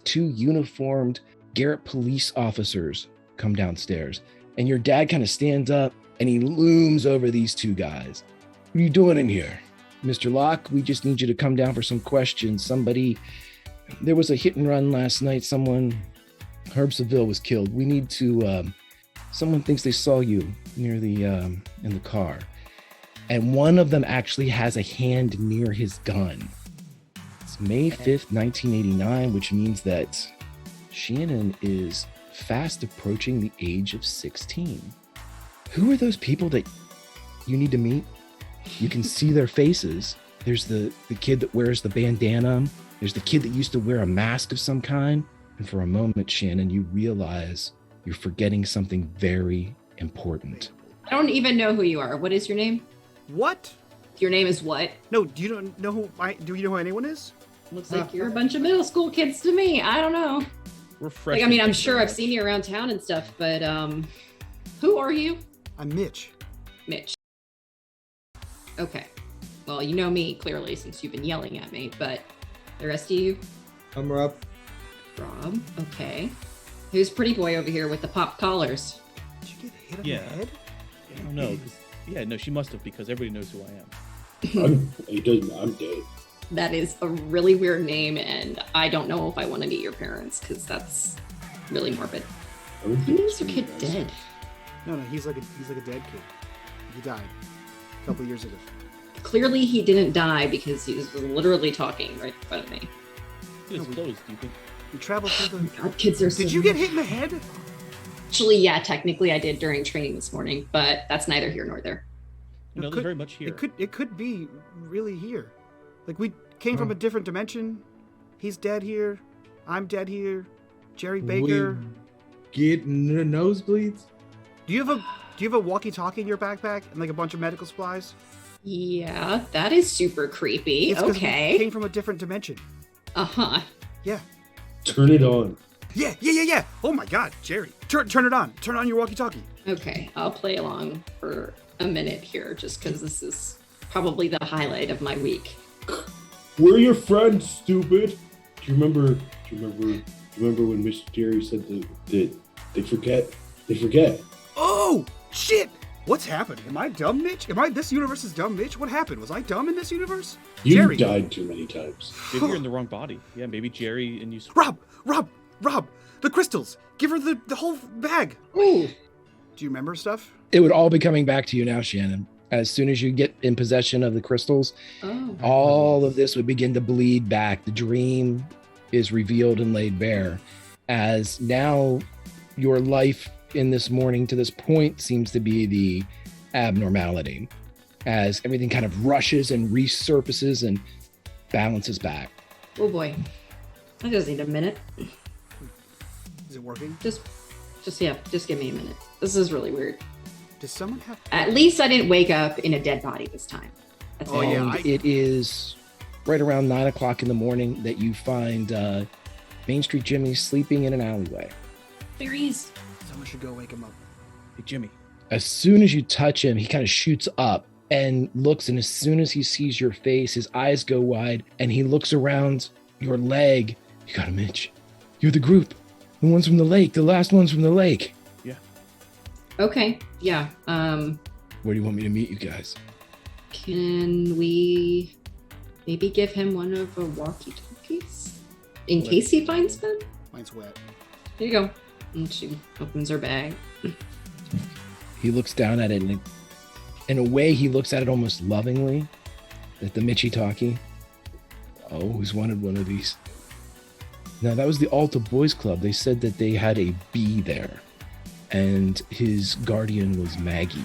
two uniformed Garrett police officers come downstairs. And your dad kind of stands up and he looms over these two guys. What are you doing in here? Mr. Locke, we just need you to come down for some questions. There was a hit and run last night. Herb Seville was killed. We need to, someone thinks they saw you near the, in the car. And one of them actually has a hand near his gun. It's May 5th, 1989, which means that Shannon is fast approaching the age of 16. Who are those people that you need to meet? You can see their faces. There's the kid that wears the bandana. There's the kid that used to wear a mask of some kind. And for a moment, Shannon, you realize you're forgetting something very important. I don't even know who you are. What is your name? What? Your name is what? No, do you know who anyone is? Looks like you're a bunch of middle school kids to me. I don't know. Refreshing. Like, I mean, I'm sure I've seen you around town and stuff, but who are you? I'm Mitch. Mitch. Okay. Well, you know me clearly since you've been yelling at me, but the rest of you? I'm Rob. Rob. Okay. Who's pretty boy over here with the pop collars? Did you get hit on the head? I don't know. Yeah, no, she must have because everybody knows who I am. I'm dead. That is a really weird name, and I don't know if I want to meet your parents because that's really morbid. Who names your kid dead? No, he's like a dead kid. He died a couple years ago. Clearly, he didn't die because he was literally talking right in front of me. He was close, do you think? You traveled through the... God, kids are so... Did you get hit in the head? Actually, yeah, technically I did during training this morning, but that's neither here nor there. No, they're very much here. It could be really here. Like, we came from a different dimension. He's dead here. I'm dead here. Jerry Baker. Get nosebleeds? Do you have a walkie-talkie in your backpack and like a bunch of medical supplies? Yeah, that is super creepy. It's 'cause okay. we came from a different dimension. Uh-huh. Yeah. Turn it on. Yeah. Oh my God, Jerry. Turn it on. Turn on your walkie-talkie. Okay, I'll play along for a minute here just because this is probably the highlight of my week. We're your friends, stupid. Do you remember when Mr. Jerry said that they forget? They forget. Oh, shit. What's happened? Am I dumb, Mitch? Am I this universe's dumb, Mitch? What happened? Was I dumb in this universe? You Jerry. died too many times. Maybe you're in the wrong body. Yeah, maybe Jerry and you... Rob, the crystals. Give her the whole bag. Ooh. Do you remember stuff? It would all be coming back to you now, Shannon. As soon as you get in possession of the crystals, all of this would begin to bleed back. The dream is revealed and laid bare. As now your life in this morning to this point seems to be the abnormality. As everything kind of rushes and resurfaces and balances back. Oh boy. I just need a minute. Is it working? Just give me a minute. This is really weird. Does someone have... At least I didn't wake up in a dead body this time. That's Oh, it. yeah. It is right around 9 o'clock in the morning that you find Main Street Jimmy sleeping in an alleyway. There he is. Someone should go wake him up. Hey, Jimmy. As soon as you touch him, he kind of shoots up and looks, and as soon as he sees your face, his eyes go wide, and he looks around your leg. You got him, Mitch. You're the group. The ones from the lake. The last ones from the lake. Yeah. Okay. Yeah. Where do you want me to meet you guys? Can we maybe give him one of the walkie-talkies in case he finds them? Mine's wet. Here you go. And she opens her bag. He looks down at it, and in a way, he looks at it almost lovingly. At the Mitchy Talkie. Oh, who's wanted one of these? Now, that was the Alta Boys Club. They said that they had a bee there, and his guardian was Maggie,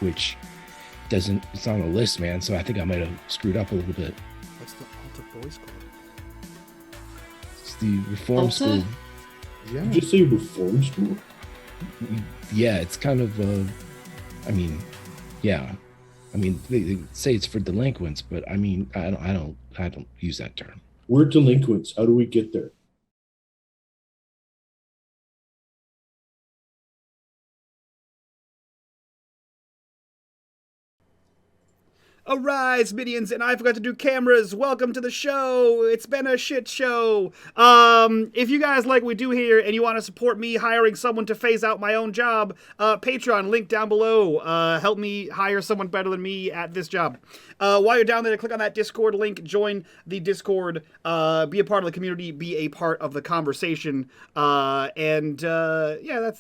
which it's on a list, man, so I think I might have screwed up a little bit. What's the Alta Boys Club? It's the reform school. Yeah. Did you just say reform school? Yeah, it's kind of, yeah. I mean, they say it's for delinquents, but I mean, I don't use that term. We're delinquents. How do we get there? Arise, minions, and I forgot to do cameras. Welcome to the show. It's been a shit show. If you guys like what we do here and you want to support me hiring someone to phase out my own job, Patreon, link down below. Help me hire someone better than me at this job. While you're down there, click on that Discord link, join the Discord, be a part of the community, be a part of the conversation, yeah,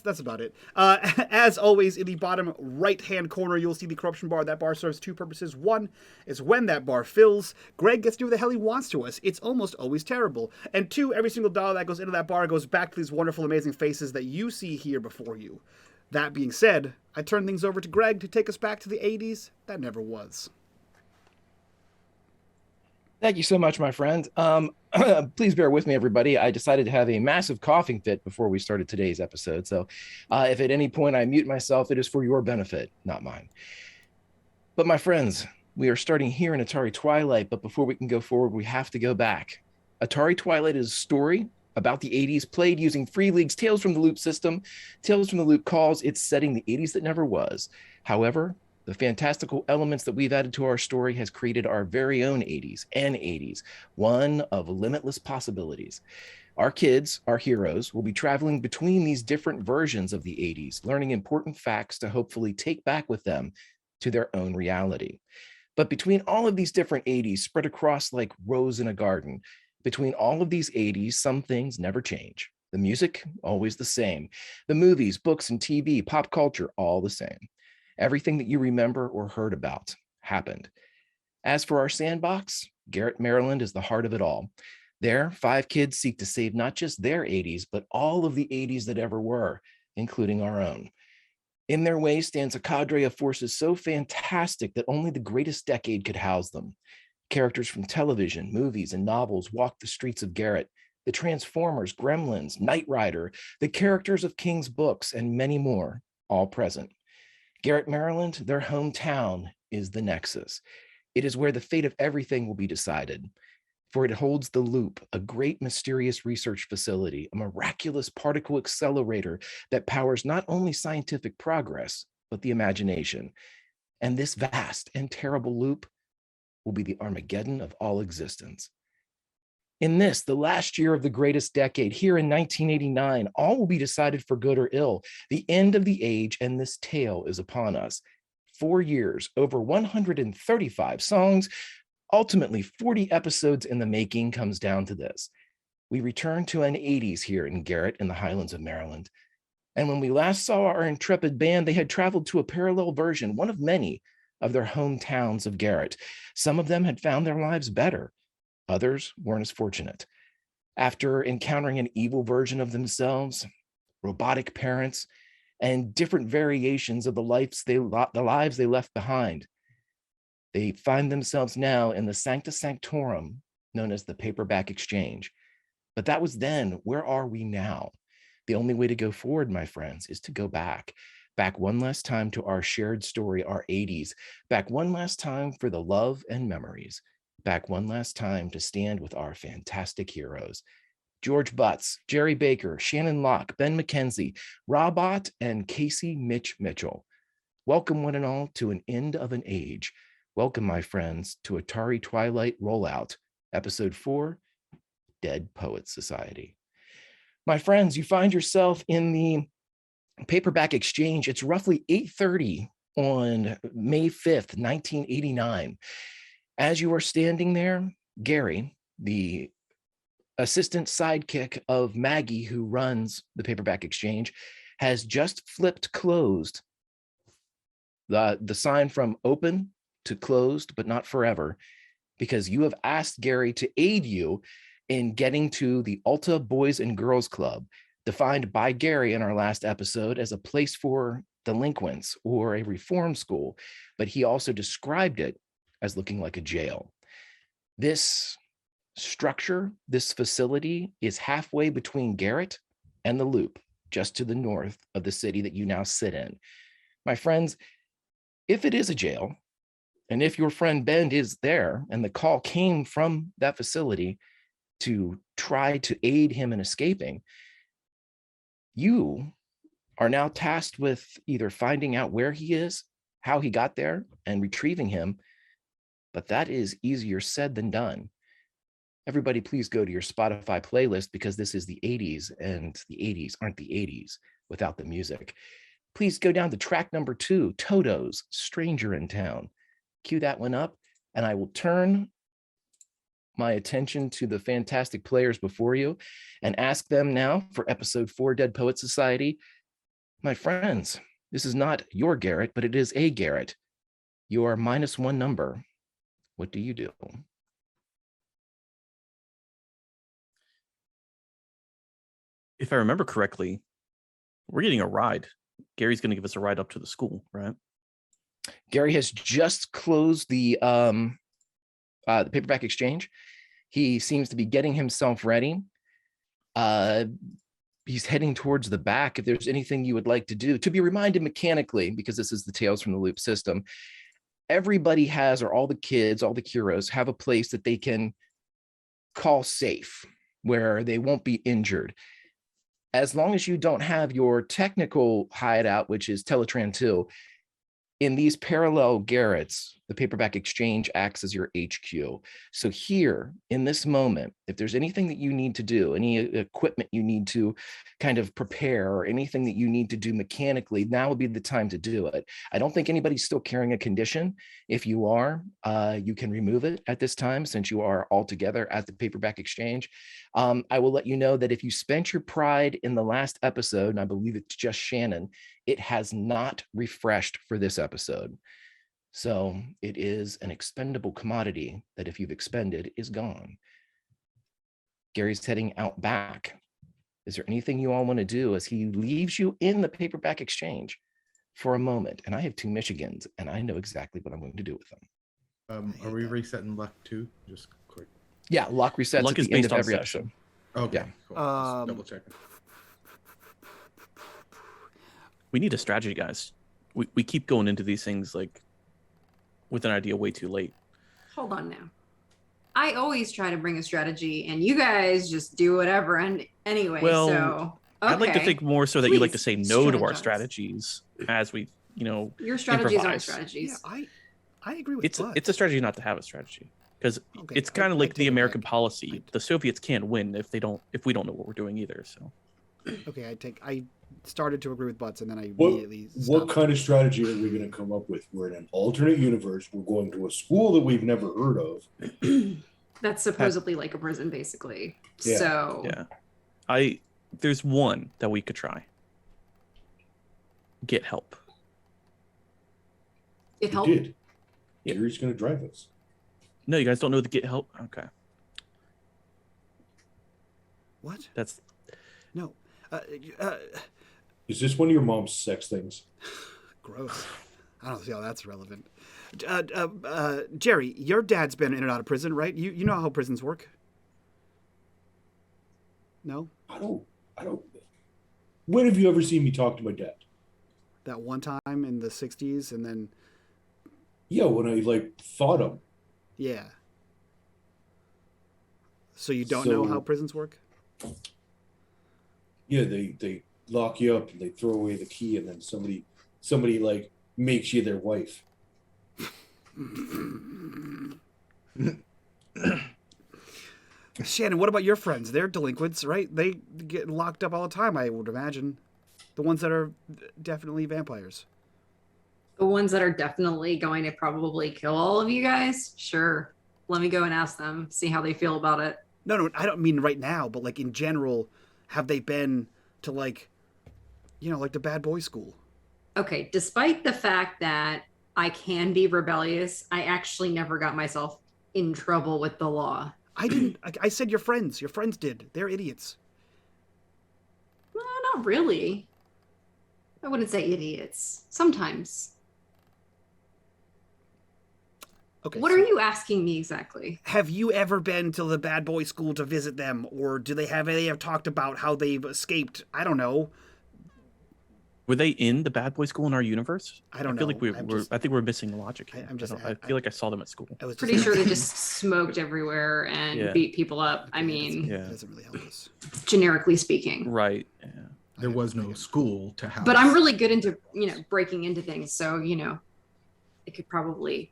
that's about it. As always, in the bottom right-hand corner, you'll see the corruption bar. That bar serves two purposes. One is when that bar fills, Greg gets to do what the hell he wants to us. It's almost always terrible. And two, every single dollar that goes into that bar goes back to these wonderful, amazing faces that you see here before you. That being said, I turn things over to Greg to take us back to the 80s that never was. Thank you so much, my friend. Please bear with me, everybody. I decided to have a massive coughing fit before we started today's episode. So if at any point I mute myself, it is for your benefit, not mine. But my friends, we are starting here in Atari Twilight, but before we can go forward, we have to go back. Atari Twilight is a story about the 80s played using Free League's Tales from the Loop system. Tales from the Loop calls its setting the 80s that never was. However, the fantastical elements that we've added to our story has created our very own 80s and 80s, one of limitless possibilities. Our kids, our heroes, will be traveling between these different versions of the 80s, learning important facts to hopefully take back with them to their own reality. But between all of these different 80s spread across like rows in a garden, between all of these 80s, some things never change. The music, always the same. The movies, books, and TV, pop culture, all the same. Everything that you remember or heard about happened. As for our sandbox, Garrett, Maryland is the heart of it all. There, 5 kids seek to save not just their 80s, but all of the 80s that ever were, including our own. In their way stands a cadre of forces so fantastic that only the greatest decade could house them. Characters from television, movies, and novels walk the streets of Garrett. The Transformers, Gremlins, Knight Rider, the characters of King's books, and many more, all present. Garrett, Maryland, their hometown, is the Nexus. It is where the fate of everything will be decided. For it holds the Loop, a great mysterious research facility, a miraculous particle accelerator that powers not only scientific progress, but the imagination. And this vast and terrible loop will be the Armageddon of all existence. In this, the last year of the greatest decade, here in 1989, all will be decided for good or ill. The end of the age, and this tale is upon us. 4 years, over 135 songs, ultimately 40 episodes in the making comes down to this. We return to an 80s here in Garrett in the Highlands of Maryland. And when we last saw our intrepid band, they had traveled to a parallel version, one of many, of their hometowns of Garrett. Some of them had found their lives better. Others weren't as fortunate. After encountering an evil version of themselves, robotic parents, and different variations of the lives they left behind, they find themselves now in the Sancta Sanctorum, known as the Paperback Exchange. But that was then. Where are we now? The only way to go forward, my friends, is to go back. Back one last time to our shared story, our 80s. Back one last time for the love and memories. Back one last time to stand with our fantastic heroes. George Butts, Jerry Baker, Shannon Locke, Ben McKenzie, Rob Ott, and Casey Mitch Mitchell. Welcome one and all to an end of an age. Welcome, my friends, to Atari Twilight Rollout, Episode 4, Dead Poets Society. My friends, you find yourself in the Paperback Exchange. It's roughly 8:30 on May 5th, 1989. As you are standing there, Gary, the assistant sidekick of Maggie, who runs the Paperback Exchange, has just flipped closed the sign from open to closed, but not forever, because you have asked Gary to aid you in getting to the Alta Boys and Girls Club, defined by Gary in our last episode as a place for delinquents or a reform school, but he also described it as looking like a jail. This structure, this facility, is halfway between Garrett and the Loop, just to the north of the city that you now sit in. My friends, if it is a jail, and if your friend Ben is there, and the call came from that facility to try to aid him in escaping, you are now tasked with either finding out where he is, how he got there, and retrieving him, but that is easier said than done. Everybody, please go to your Spotify playlist because this is the 80s, and the 80s aren't the 80s without the music. Please go down to track number 2, Toto's Stranger in Town. Cue that one up, and I will turn my attention to the fantastic players before you and ask them now for episode 4, Dead Poet Society. My friends, this is not your Garrett, but it is a Garrett. You are -1 number. What do you do? If I remember correctly, we're getting a ride. Gary's going to give us a ride up to the school, right? Gary has just closed the paperback exchange. He seems to be getting himself ready. He's heading towards the back. If there's anything you would like to do, to be reminded mechanically, because this is the Tales from the Loop system, everybody has, or all the kids, all the heroes have a place that they can call safe, where they won't be injured. As long as you don't have your technical hideout, which is Teletran 2, in these parallel Garretts, the paperback exchange acts as your HQ. So here, in this moment, if there's anything that you need to do, any equipment you need to kind of prepare, or anything that you need to do mechanically, now would be the time to do it. I don't think anybody's still carrying a condition. If you are, you can remove it at this time, since you are all together at the paperback exchange. I will let you know that if you spent your pride in the last episode, and I believe it's just Shannon, it has not refreshed for this episode. So it is an expendable commodity that if you've expended is gone. Gary's heading out back. Is there anything you all want to do as he leaves you in the paperback exchange for a moment? And I have 2 Michigans, and I know exactly what I'm going to do with them. Are we resetting luck too? Just quick. Yeah, luck resets Luck at is the end based of on every session. episode. Okay. Yeah. Cool. Just double checking. We need a strategy, guys. We keep going into these things like with an idea way too late. Hold on now. I always try to bring a strategy, and you guys just do whatever. And anyway, Well, so okay. I'd like to think more so that you like to say Please no to our strategize. strategies as we, Your strategies aren't improvise. strategies. Yeah, I agree with It's Bud. a strategy not to have a strategy, because Okay, it's kind I of like take the it American back. policy. The Soviets can't win if we don't know what we're doing either. So Okay, I started to agree with Butts, and then I What, immediately what stopped. kind of strategy are we going to come up with? We're in an alternate universe. We're going to a school that we've never heard of. That's supposedly like a prison, basically. Yeah. So yeah, there's one that we could try. Get help. it We helped. did. Gary's going to drive us. No, you guys don't know the get help. Okay, What? that's No. Is this one of your mom's sex things? Gross. I don't see how that's relevant. Jerry, your dad's been in and out of prison, right? You know how prisons work? No? I don't. When have you ever seen me talk to my dad? That one time in the 60s, and then, Yeah, when I fought him. yeah. So you don't know So- how prisons work? Yeah, they lock you up and they throw away the key, and then somebody makes you their wife. Shannon, what about your friends? They're delinquents, right? They get locked up all the time, I would imagine. The ones that are definitely vampires. The ones that are definitely going to probably kill all of you guys? Sure. Let me go and ask them, see how they feel about it. No, I don't mean right now, but in general, have they been to the bad boy school? Okay, despite the fact that I can be rebellious, I actually never got myself in trouble with the law. I didn't. I said your friends. Your friends did. They're idiots. No, not really. I wouldn't say idiots. Sometimes. Okay. What so are you asking me exactly? Have you ever been to the bad boy school to visit them, or do they have talked about how they've escaped? I don't know. Were they in the bad boy school in our universe? I don't feel know. like I think we're missing logic here. I'm just- I feel like I saw them at school. I was just Pretty sure they just smoked everywhere and Yeah. beat people up. I It mean, Yeah. doesn't really help us. generically speaking. Right. Yeah. There was no school to house. But I'm really good into, breaking into things. So, it could probably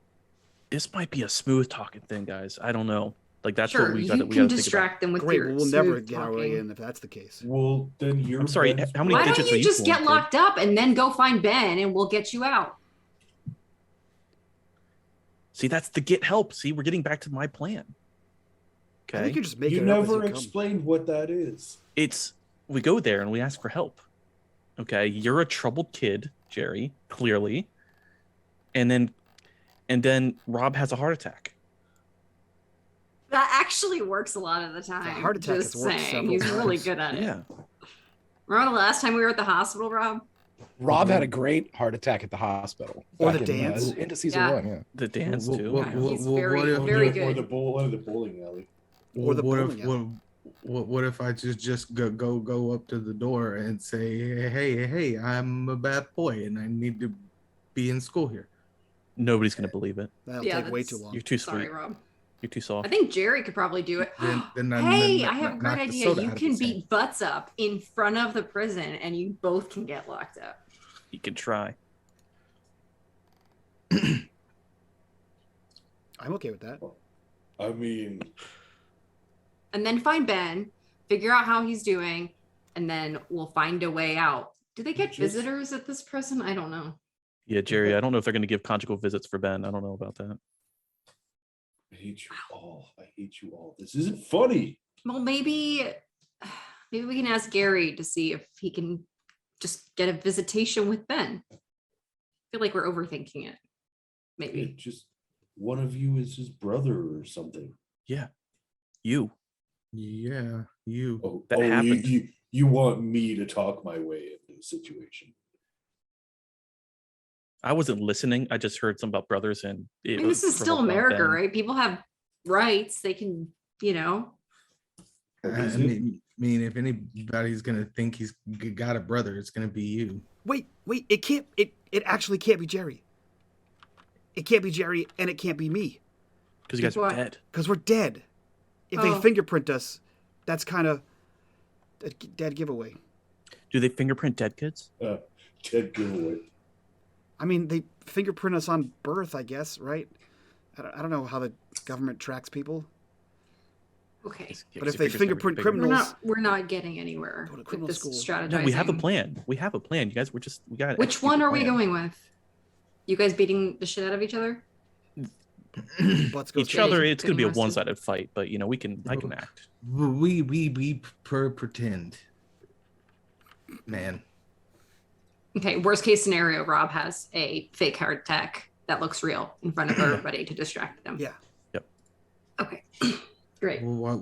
This might be a smooth talking thing, guys. I don't know. Like that's Sure, what we you got. We can got to think distract them with Great, your well, we'll never smooth get our way talking. in if that's the case. Well, then you're. I'm sorry. How many Why digits don't are you you just get pulling, kid? locked up and then go find Ben and we'll get you out? See, that's the get help. See, we're getting back to my plan. I think Okay. you're just making You it up as never you come. explained what that is. We go there and we ask for help. Okay, you're a troubled kid, Jerry, clearly. And then Rob has a heart attack. That actually works a lot of the time. heart attack just has worked saying. several He's really times. good at it. Yeah. Remember the last time we were at the hospital, Rob? Rob had a great heart attack at the hospital. Or back the in, dance. into season Yeah. 1, yeah. The dance too. He's very Or good. the bowling alley. Or the what bowling if alley. what if I just go up to the door and say, hey, I'm a bad boy and I need to be in school here. Nobody's gonna believe it. That'll Yeah, take way that's- too long. You're too Sorry, sweet. Rob. You're too soft. I think Jerry could probably do it. Then Hey, I have a great knock the idea. soda You out of can his hand. beat butts up in front of the prison and you both can get locked up. You can try. I'm okay with that. I mean, And then find Ben, figure out how he's doing, and then we'll find a way out. Do they get Just- visitors at this prison? I don't know. Yeah, Jerry. I don't know if they're gonna give conjugal visits for Ben. I don't know about that. I hate you all. I hate you all. This isn't funny. Well, maybe we can ask Gary to see if he can just get a visitation with Ben. I feel like we're overthinking it. Yeah, Maybe. just one of you is his brother or something. Yeah. You. Yeah, you. Oh, That oh, happened. You want me to talk my way into the situation. I wasn't listening. I just heard something about brothers and I mean, this is still provoked America, Ben. right? People have rights. They can, I mean, if anybody's gonna think he's got a brother, it's gonna be you. Wait, it can't it actually can't be Jerry. It can't be Jerry and it can't be me. Because you guys are Why? dead. Because we're dead. If they Oh. fingerprint us, that's kind of a dead giveaway. Do they fingerprint dead kids? Dead giveaway. I mean, they fingerprint us on birth, I guess, right? I don't know how the government tracks people. Okay. Yeah, But 'cause if they your fingers fingerprint never get bigger. criminals- We're not getting anywhere Go to with criminal this school. strategizing. No, we have a plan. We have a plan. You guys, we got. Which one are we going with? You guys beating the shit out of each other? Butts go Each straight. other. It's going to be a Getting arrested. one-sided fight, but I can act. We pretend. Man, Okay, worst case scenario, Rob has a fake heart attack that looks real in front of everybody to distract them. Yeah. Okay, great. why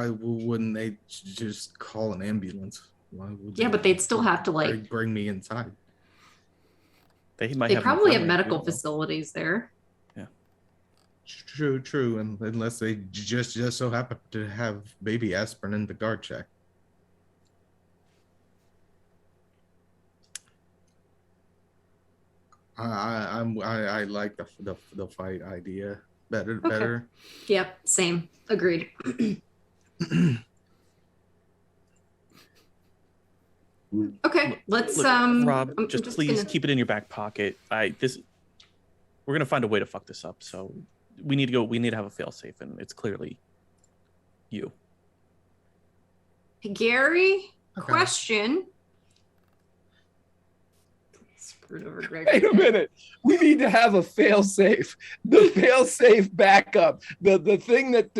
wouldn't they just call an ambulance? Why would Yeah, but they'd still have to bring me inside. They might. They have probably have infirmary medical people, though. facilities there. True, and unless they just so happen to have baby aspirin in the guard check. I like the fight idea better. Yep, same. Agreed. Okay, let's Look, Rob, I'm just please gonna- keep it in your back pocket. We're gonna find a way to fuck this up. So we need to go. We need to have a failsafe, and it's clearly you. Gary, Okay. question. Screwed over Greg. Wait a minute. We need to have a fail safe. The fail safe backup. The thing that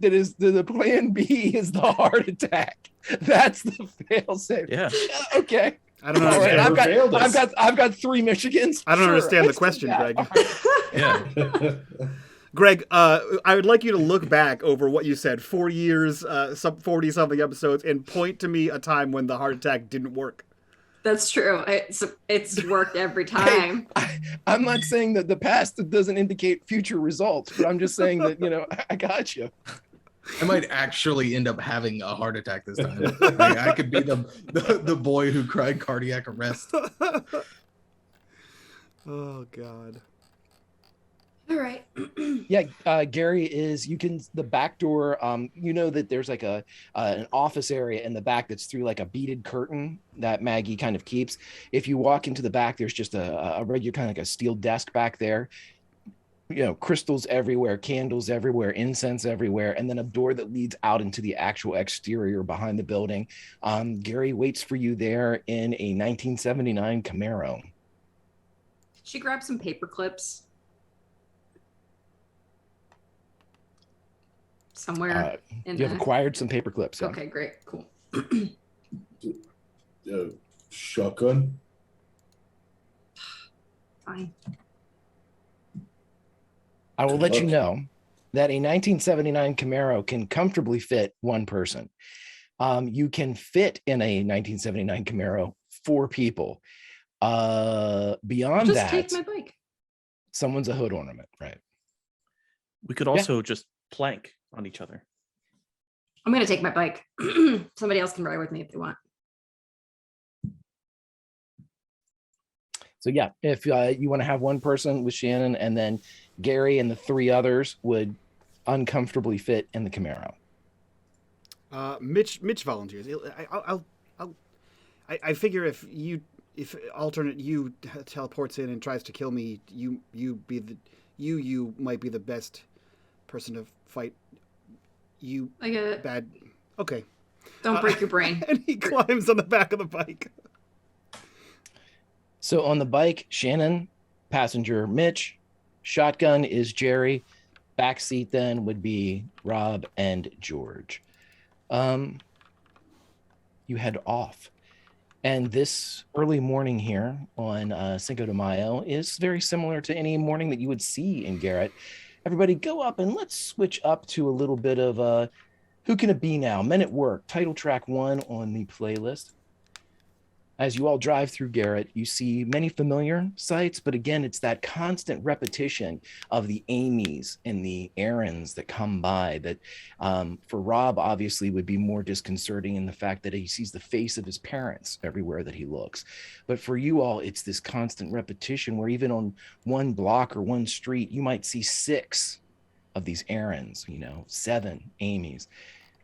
is the plan B is the heart attack. That's the fail safe. Yeah. Okay. I don't All right. understand. failed us. I've got 3 Michigans. I don't Sure, understand the let's do question, that. Greg. Yeah. Greg, I would like you to look back over what you said, 4 years, some 40-something episodes, and point to me a time when the heart attack didn't work. That's true. It's worked every time. I'm not saying that the past doesn't indicate future results, but I'm just saying that, I got you. I might actually end up having a heart attack this time. Like, I could be the boy who cried cardiac arrest. Oh, God. All right. Yeah, Gary the back door, that there's like an office area in the back that's through like a beaded curtain that Maggie kind of keeps. If you walk into the back, there's just a regular kind of like a steel desk back there. crystals everywhere, candles everywhere, incense everywhere, and then a door that leads out into the actual exterior behind the building. Gary waits for you there in a 1979 Camaro. She grabbed some paper clips somewhere in You have acquired some paper clips. Yeah. Okay, great, cool. Shotgun. Fine. I will let you know that a 1979 Camaro can comfortably fit one person. You can fit in a 1979 Camaro 4 people. Beyond Just that, take my bike. Someone's a hood ornament, right? We could also just plank on each other. I'm gonna take my bike. Somebody else can ride with me if they want. So yeah, if you want to have one person with Shannon, and then Gary and the 3 others would uncomfortably fit in the Camaro. Mitch volunteers. I figure if alternate you teleports in and tries to kill me, you might be the best person to fight. You I get it. Bad. Okay. Don't break your brain. And he climbs on the back of the bike. So on the bike, Shannon, passenger Mitch, shotgun is Jerry, backseat then would be Rob and George. You head off. And this early morning here on Cinco de Mayo is very similar to any morning that you would see in Garrett. Everybody go up and let's switch up to a little bit of Who Can It Be Now? Men at Work, title track 1 on the playlist. As you all drive through Garrett, you see many familiar sights, but again, it's that constant repetition of the Amy's and the Aarons that come by that for Rob obviously would be more disconcerting in the fact that he sees the face of his parents everywhere that he looks. But for you all, it's this constant repetition where even on one block or one street, you might see 6 of these Aarons, 7 Amy's.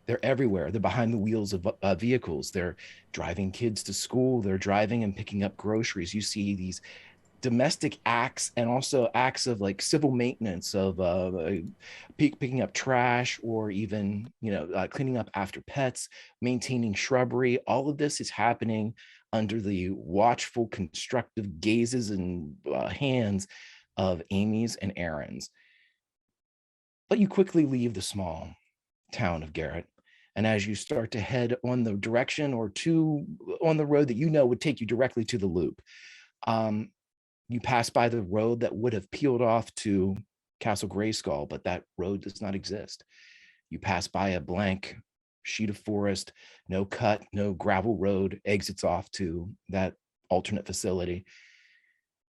They're everywhere. They're behind the wheels of vehicles. They're driving kids to school. They're driving and picking up groceries. You see these domestic acts and also acts of like civil maintenance of picking up trash or even, cleaning up after pets, maintaining shrubbery. All of this is happening under the watchful, constructive gazes and hands of Amy's and Aaron's. But you quickly leave the small town of Garrett. And as you start to head on the direction or on the road that would take you directly to the loop, you pass by the road that would have peeled off to Castle Grayskull, but that road does not exist. You pass by a blank sheet of forest, no cut, no gravel road exits off to that alternate facility.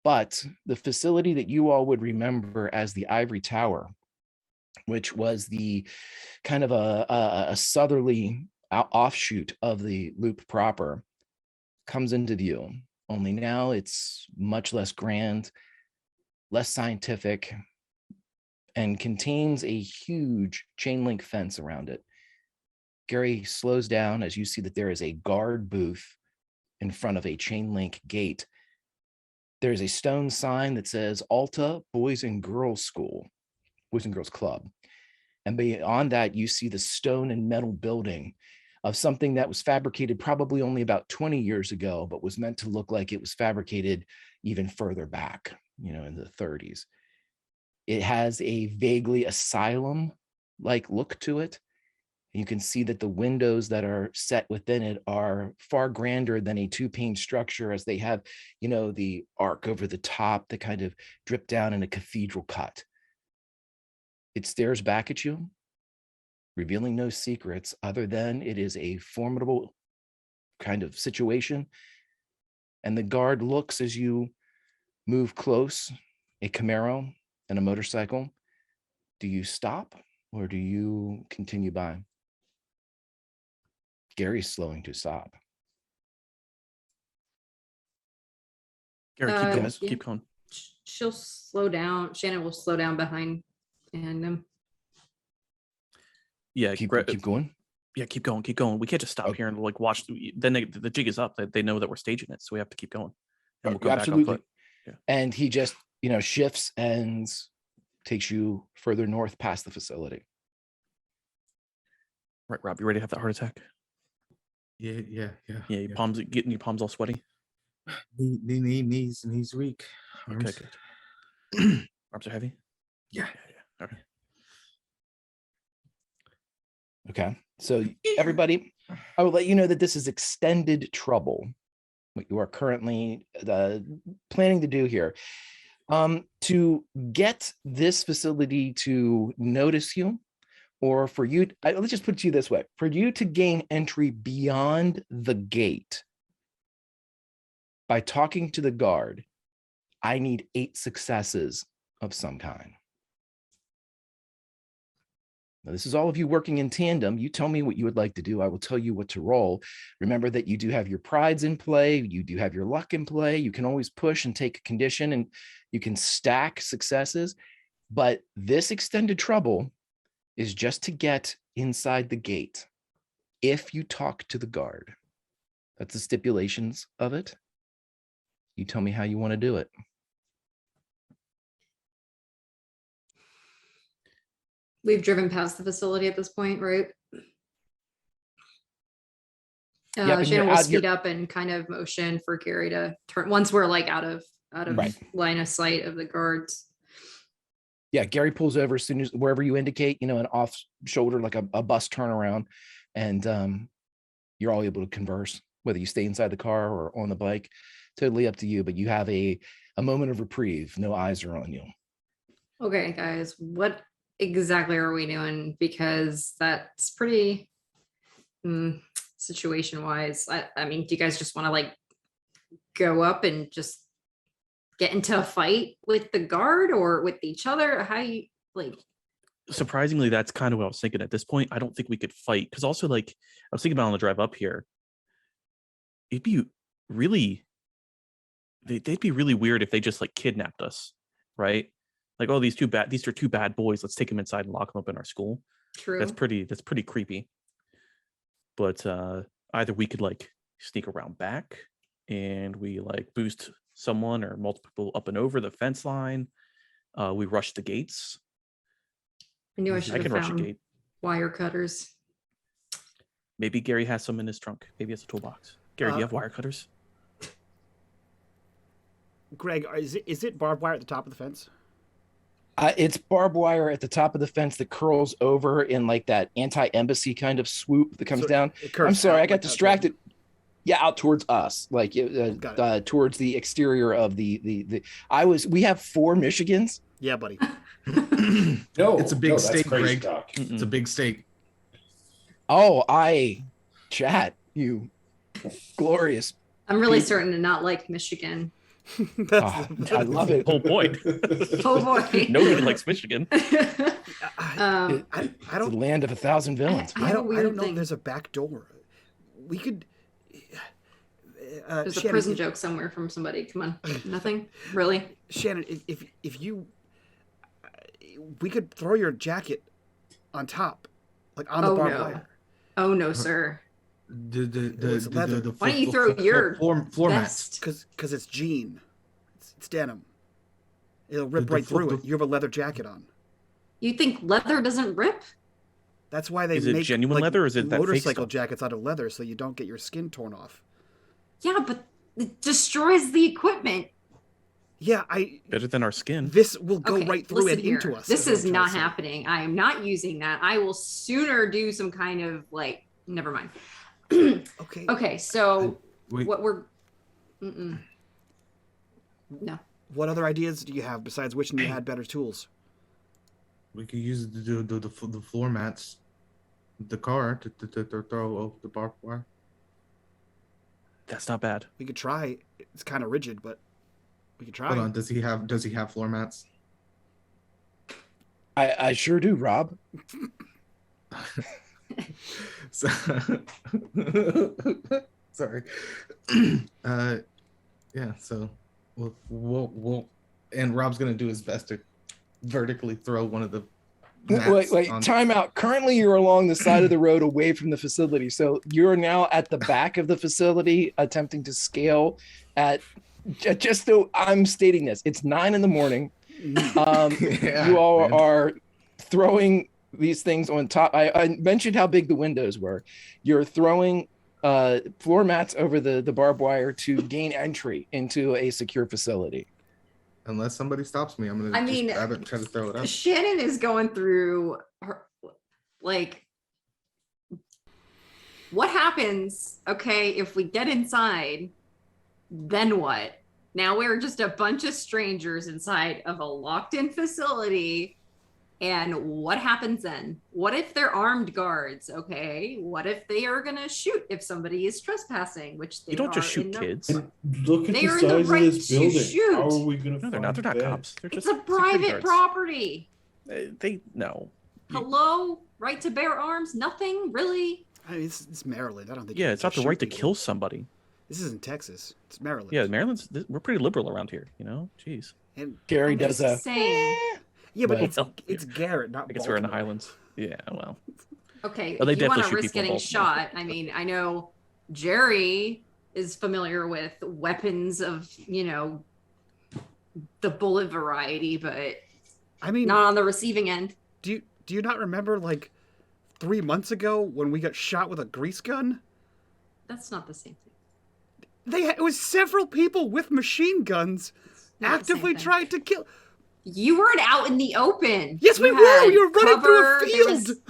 But the facility that you all would remember as the Ivory Tower, which was the kind of a southerly offshoot of the loop proper, comes into view. Only now it's much less grand, less scientific, and contains a huge chain link fence around it. Gary slows down as you see that there is a guard booth in front of a chain link gate. There's a stone sign that says Alta Boys and Girls School, Boys and Girls Club. And beyond that, you see the stone and metal building of something that was fabricated probably only about 20 years ago, but was meant to look like it was fabricated even further back, in the 30s. It has a vaguely asylum-like look to it. You can see that the windows that are set within it are far grander than a 2-pane structure, as they have, the arc over the top that kind of drip down in a cathedral cut. It stares back at you, revealing no secrets other than it is a formidable kind of situation. And the guard looks as you move close, a Camaro and a motorcycle. Do you stop or do you continue by? Gary's slowing to stop. Gary, keep going. She'll slow down. Shannon will slow down behind him. Yeah, keep going. Yeah, keep going. We can't just stop here and watch. Then the jig is up. They know that we're staging it, so we have to keep going. And we'll come back on foot. Yeah. And he just shifts and takes you further north past the facility. Right, Rob, you ready to have that heart attack? Yeah. Yeah, your palms getting your palms all sweaty. Knees weak. Okay, Arms. good. Arms are heavy. Yeah. All right. Okay. So everybody, I will let you know that this is extended trouble. What you are currently planning to do here. To get this facility to notice you, or for you, let's just put it to you this way, for you to gain entry beyond the gate by talking to the guard, I need 8 successes of some kind. Now, this is all of you working in tandem. You tell me what you would like to do. I will tell you what to roll. Remember that you do have your prides in play. You do have your luck in play. You can always push and take a condition, and you can stack successes. But this extended trouble is just to get inside the gate if you talk to the guard. That's the stipulations of it. You tell me how you want to do it. We've driven past the facility at this point, right? Yep, and Shannon you're will out- speed up and kind of motion for Gary to turn once we're like out of Right. line of sight of the guards. Yeah, Gary pulls over as soon as wherever you indicate, an off shoulder, like a bus turnaround, and you're all able to converse, whether you stay inside the car or on the bike. Totally up to you, but you have a moment of reprieve. No eyes are on you. Okay, guys, what exactly are we doing? Because that's pretty situation wise. I mean, do you guys just want to like go up and just get into a fight with the guard or with each other? How you like? Surprisingly, that's kind of what I was thinking at this point. I don't think we could fight, because also, like, I was thinking about on the drive up here, it'd be really, they'd be really weird if they just like kidnapped us, right? Like, oh, these are two bad boys. Let's take them inside and lock them up in our school. True. That's pretty creepy. But either we could like sneak around back and we like boost someone or multiple people up and over the fence line. We rush the gates. I knew I I should have can rush a found gate. wire cutters. Maybe Gary has some in his trunk. Maybe it's a toolbox. Gary, do you have wire cutters? Greg, is it barbed wire at the top of the fence? It's barbed wire at the top of the fence that curls over in like that anti-embassy kind of swoop that comes So down. it curves I'm sorry, out I got like that. distracted. Yeah, out towards us, like Got it. towards the exterior of the. We have 4 Michigans. Yeah, buddy. No, It's a big that's steak, crazy Greg. talk. It's a big steak. Oh, chat, you glorious. I'm really starting to not like Michigan. That's I love it. Whole point. Oh boy. Nobody likes Michigan. I It's the don't. land of 1,000 villains. I have a I weird don't know if thing. there's a back door. We could. There's a Shannon, prison joke somewhere from somebody. Come on. Nothing? Really? Shannon, if you, we could throw your jacket on top, like on the Oh barbed no. wire. Oh no, sir. It's leather. Why don't you throw your floor mats? vest? Because it's jean. It's denim. It'll rip The right through fo- it. You have a leather jacket on. You think leather doesn't rip? That's why they Is it make genuine like, leather or is it that fake motorcycle stuff? jackets out of leather so you don't get your skin torn off. Yeah, but it destroys the equipment. Yeah, Better than our skin. this will go Okay, right through listen and here. into us. This what is I'm trying not to say. happening. I am not using that. I will sooner do some kind of like, never mind. Okay. Okay, so Wait, what we're no. What other ideas do you have besides wishing you had better tools? we could use the floor mats, the car to throw over the barbed wire. That's not bad. We could try. It's kind of rigid, but we could try. Hold on, does he have floor mats? I sure do, Rob. So, sorry. Yeah. So we'll and Rob's gonna do his best to vertically throw one of the. mats Wait, on- time out. Currently, you're along the side of the road away from the facility. So you're now at the back of the facility attempting to scale at, just so I'm stating this, it's 9 a.m. Yeah, You all man. are throwing these things on top. I mentioned how big the windows were. You're throwing floor mats over the barbed wire to gain entry into a secure facility. Unless somebody stops me, I'm gonna I just mean, grab it and try to throw it up. Shannon is going through her, like, what happens, okay, if we get inside, then what? Now we're just a bunch of strangers inside of a locked-in facility. And what happens then? What if they're armed guards? Okay. What if they are gonna shoot if somebody is trespassing? Which they You don't just are shoot in the- kids. And look at They the are in the size right of this to building. shoot. How are we gonna No, find they're not. They're not Ben? cops. They're It's just a private security guards. property. They no. Hello? Right to bear arms? Nothing? Really? I mean, it's Maryland. I don't think. Yeah, you it's can not the just right shoot to people. kill somebody. This isn't Texas. It's Maryland. Yeah, Maryland's. We're pretty liberal around here. You know, jeez. And Gary I'm does just a saying. yeah, but Well, it's Garrett, not. I guess we're in the Baltimore. Highlands. Yeah, well. Okay, Oh, they if you want definitely to shoot risk people in getting Baltimore. shot, I mean, I know Jerry is familiar with weapons of, the bullet variety, but I mean, not on the receiving end. do you not remember like 3 months ago when we got shot with a grease gun? That's not the same thing. It was several people with machine guns Not the same actively thing. tried to kill. You weren't out in the open. Yes, we You were. had We were running through a cover, there field. was-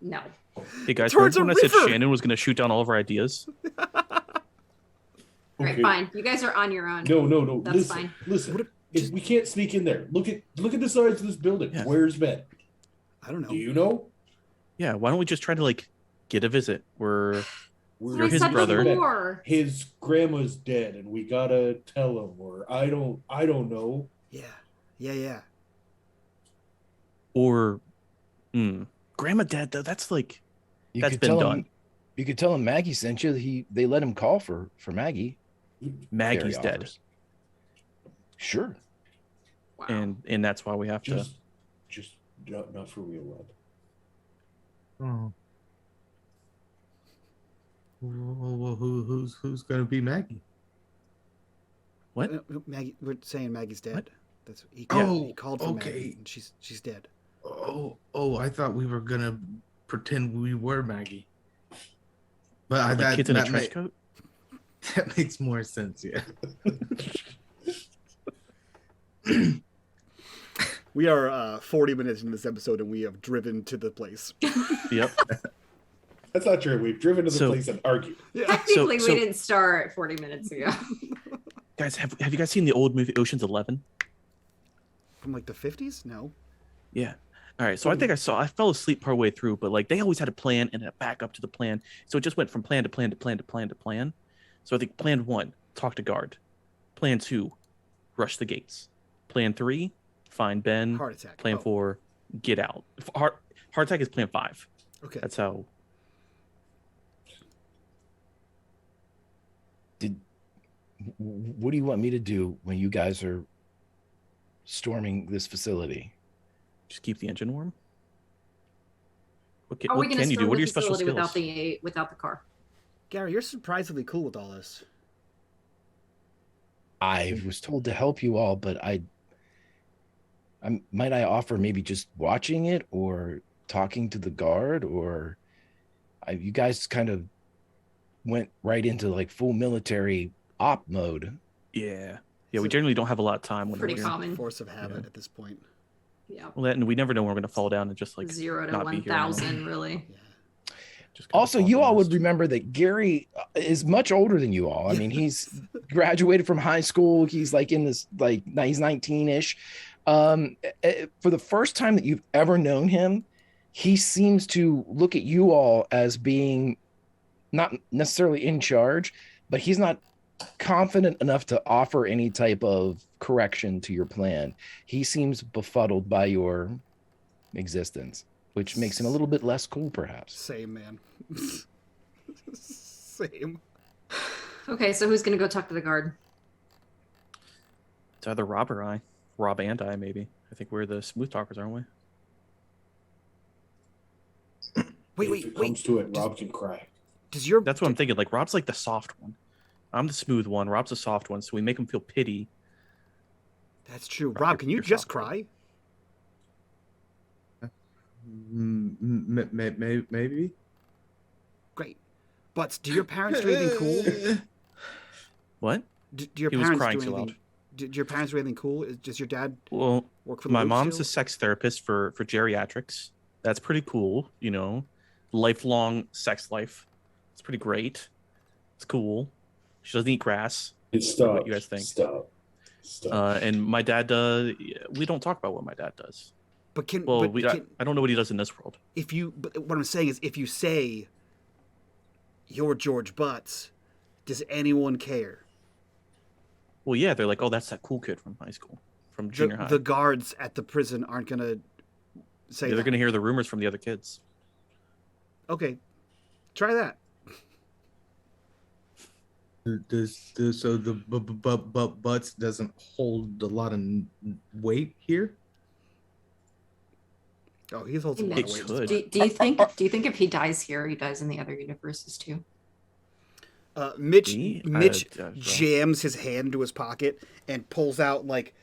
No. Hey guys, Towards remember a when I said river. Shannon was going to shoot down all of our ideas? All right, fine. You guys are on your own. No. That's listen, fine. listen. If we can't sneak in there, look at the size of this building. Yeah. Where's Ben? I don't know. Do you know? Yeah, why don't we just try to get a visit? We're You're his brother. Before. His grandma's dead, and we gotta tell him. Or I don't know. Yeah. Or, Grandma dead though. That's You that's could been tell done. him. You could tell him Maggie sent you. They let him call for Maggie. Maggie's Gary dead, offers. Sure. Wow. and that's why we have to. Just not for real, Rob. Oh. Well, who's gonna be Maggie? What? Maggie, we're saying Maggie's dead. What? That's he Oh, called for okay. Maggie, and she's dead. Oh! I thought we were gonna pretend we were Maggie. But Like kids in a that trench coat? that makes more sense. Yeah. We are 40 minutes into this episode, and we have driven to the place. Yep. That's not true. We've driven to the So- place and argued. Technically, so- we didn't start 40 minutes ago. Guys, have you guys seen the old movie Ocean's 11? From like the 50s? No. Yeah. All right. So I think I fell asleep partway through, but they always had a plan and a backup to the plan. So it just went from plan to plan to plan to plan to plan. So I think plan 1, talk to guard. Plan 2, rush the gates. Plan 3, find Ben. Heart attack. Plan Oh, 4, get out. Heart attack is plan 5. Okay. That's how. What do you want me to do when you guys are storming this facility? Just keep the engine warm. Are we What going to can you do? storm What are the your special facility skills? without the car? Gary, you're surprisingly cool with all this. I was told to help you all, but might I offer maybe just watching it or talking to the guard, or you guys kind of went right into like full military op mode. Yeah. Yeah, we generally don't have a lot of time when Pretty we're common. Force of habit Yeah. at this point. Yeah. well, and we never know when we're going to fall down and just 0 to not be here anymore. 1,000, really. Yeah. just kinda Also, fall you down all the would list. remember that Gary is much older than you all. I mean, he's graduated from high school. He's like in this, like, he's 19-ish. For the first time that you've ever known him, he seems to look at you all as being not necessarily in charge, but he's not confident enough to offer any type of correction to your plan. He seems befuddled by your existence, which makes him a little bit less cool, perhaps. Same, man. Same. Okay, so who's going to go talk to the guard? It's either Rob or I. Rob and I, maybe. I think we're the smooth talkers, aren't we? If it comes to it, Rob can cry. Does your That's what I'm thinking. Like, Rob's like the soft one. I'm the smooth one. Rob's the soft one. So we make him feel pity. That's true. Rob, can you Your just software. cry? Maybe. Great. But do your parents do anything cool? What? Do your He was parents crying do too anything? loud. Did your parents do anything cool? Does your dad Well, work for the my Loop mom's a still? sex therapist for geriatrics. That's pretty cool, you know. Lifelong sex life. It's pretty great. It's cool. She doesn't eat grass. Stop. What you guys think? Stop. And my dad does. We don't talk about what my dad does. But can Well, but can, I don't know what he does in this world. but what I'm saying is, if you say you're George Butts, does anyone care? Well, yeah, they're like, oh, that's that cool kid from high school, from junior high. The guards at the prison aren't gonna say Yeah, they're that. gonna hear the rumors from the other kids. Okay, try that. So the butts doesn't hold a lot of weight here. Oh, he holds a lot of weight. could. Do you think if he dies here, he dies in the other universes too? Mitch Me? jams his hand into his pocket and pulls out like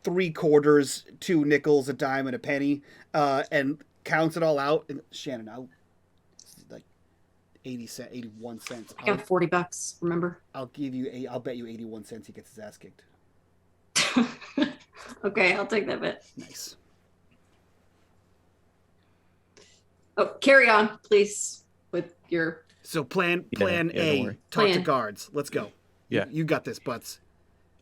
3 quarters, 2 nickels, a dime, and a penny, and counts it all out. And Shannon, like 81 cents. I got $40. Remember? I'll bet you 81 cents he gets his ass kicked. Okay, I'll take that bet. Nice. Oh, carry on, please, with your. So plan don't A, worry. talk to Plan. guards. Let's go. Yeah. You got this, Butts.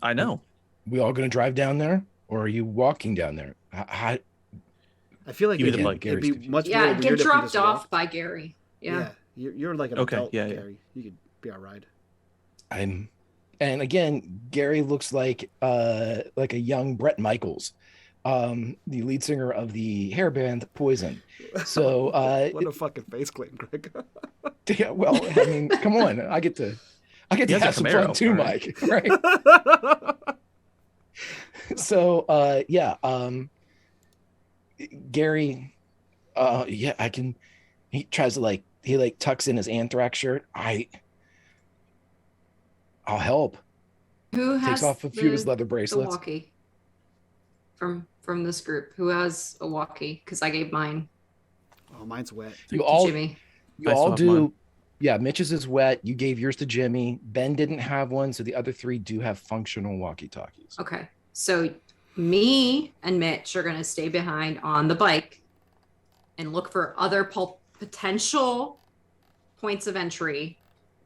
I know. We all gonna drive down there, or are you walking down there? How, I feel like Give me the it'd, bike. it'd be Gary's much more Yeah, weird get if we dropped just off walked. by Gary. Yeah. You're like an Okay, adult, yeah. Gary. You could be our ride. and again, Gary looks like a young Bret Michaels, the lead singer of the hair band Poison. So What a fucking face claim, Greg. yeah, well, I mean, come on, I get to He has a have some Camaro, fun too, all right. Mike. Right? So Gary, I can. He tries to he tucks in his anthrax shirt. I'll help. Who has Takes off a few of his leather the bracelets. walkie from this group? Who has a walkie? Because I gave mine Oh, mine's wet. You to all Jimmy. You I still all have do. mine. Yeah, Mitch's is wet. You gave yours to Jimmy. Ben didn't have one, so the other 3 do have functional walkie-talkies. Okay, so me and Mitch are gonna stay behind on the bike and look for other potential points of entry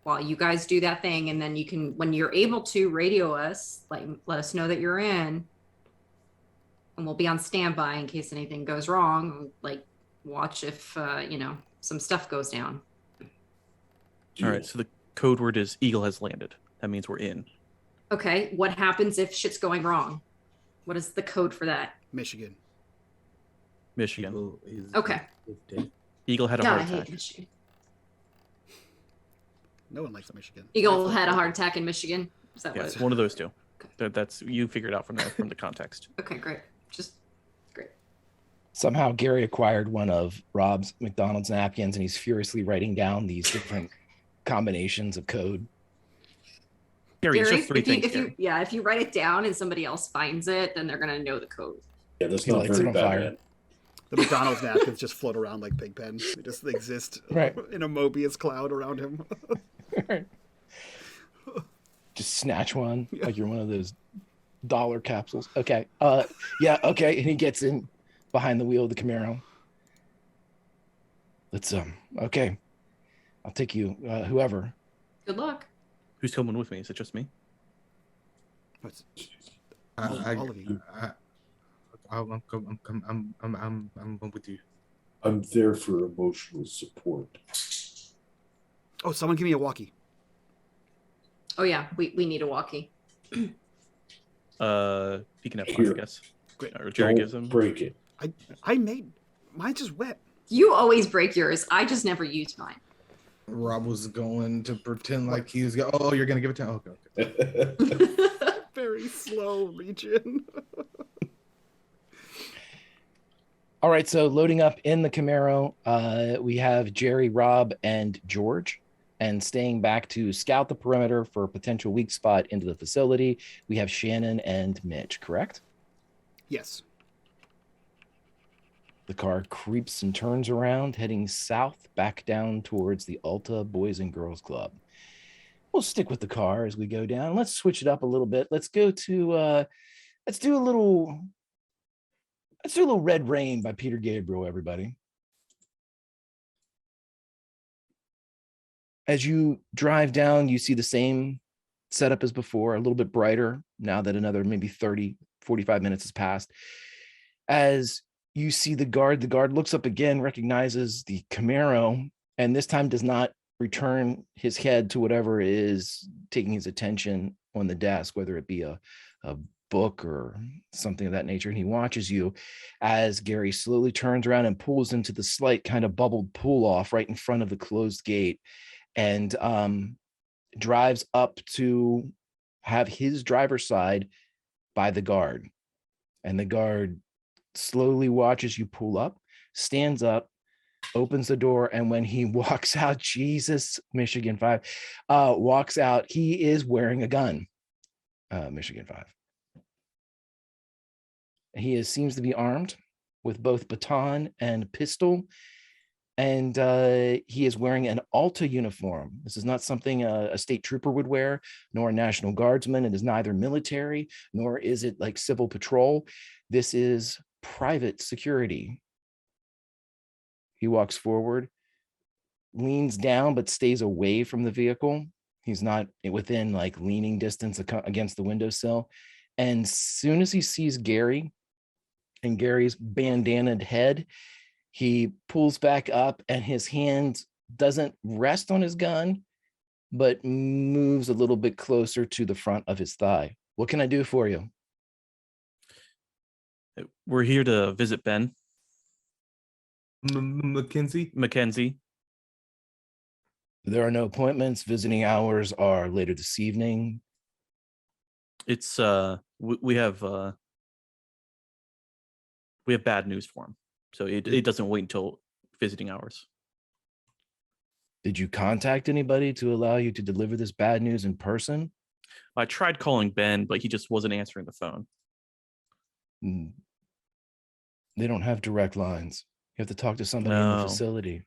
while you guys do that thing, and then you can, when you're able to, radio us, let us know that you're in, and we'll be on standby in case anything goes wrong. Watch if some stuff goes down. All right. So the code word is Eagle has landed. That means we're in. Okay, what happens if shit's going wrong? What is the code for that? Michigan. Michigan. Eagle is- Okay. is dead. Eagle had a God, I heart hate attack. Michigan. No one likes Michigan. Eagle had a heart attack in Michigan. Is that Yeah, what? it's one of those two. That's you figured out from the context. Okay, great. Just great. Somehow Gary acquired one of Rob's McDonald's napkins, and he's furiously writing down these different combinations of code. Gary, it's Gary, just 3 things. if you write it down and somebody else finds it, then they're gonna know the code. Yeah, that's He not lights very it on fire. bad. The McDonald's napkins just float around like Pigpen. They just exist Right. in a Mobius cloud around him. Just snatch one like you're one of those dollar capsules. Okay. Yeah. Okay. And he gets in behind the wheel of the Camaro. Let's Okay. I'll take you. Whoever. Good luck. Who's coming with me? Is it just me? What's- I- all of you. I'm with you. I'm there for emotional support. Oh, someone give me a walkie. Oh yeah, we need a walkie. He can have mine, Here. I guess. Great. Or Jerry Don't gives him. break it. I made mine's just wet. You always break yours. I just never use mine. Rob was going to pretend like he was. Oh, you're gonna give it to. Okay. Very slow region. All right. So loading up in the Camaro, we have Jerry, Rob, and George. And staying back to scout the perimeter for a potential weak spot into the facility, we have Shannon and Mitch, correct? Yes. The car creeps and turns around, heading south back down towards the Alta Boys and Girls Club. We'll stick with the car as we go down. Let's switch it up a little bit. Let's go to let's do a little Red Rain by Peter Gabriel, everybody. As you drive down, you see the same setup as before, a little bit brighter now that another maybe 30, 45 minutes has passed. As you see the guard looks up again, recognizes the Camaro, and this time does not return his head to whatever is taking his attention on the desk, whether it be a book or something of that nature. And he watches you as Gary slowly turns around and pulls into the slight kind of bubbled pull off right in front of the closed gate, and drives up to have his driver's side by the guard. And the guard slowly watches you pull up, stands up, opens the door, and when he walks out, Jesus, Michigan 5, walks out, he is wearing a gun, Michigan 5. He seems to be armed with both baton and pistol, and he is wearing an Alta uniform. This is not something a state trooper would wear, nor a National Guardsman. It is neither military, nor is it like civil patrol. This is private security. He walks forward, leans down, but stays away from the vehicle. He's not within like leaning distance against the windowsill. And soon as he sees Gary and Gary's bandanaed head, he pulls back up, and his hand doesn't rest on his gun, but moves a little bit closer to the front of his thigh. What can I do for you? We're here to visit Ben. Mackenzie. There are no appointments. Visiting hours are later this evening. It's we have bad news for him. So it doesn't wait until visiting hours. Did you contact anybody to allow you to deliver this bad news in person? I tried calling Ben, but he just wasn't answering the phone. They don't have direct lines. You have to talk to somebody in the facility.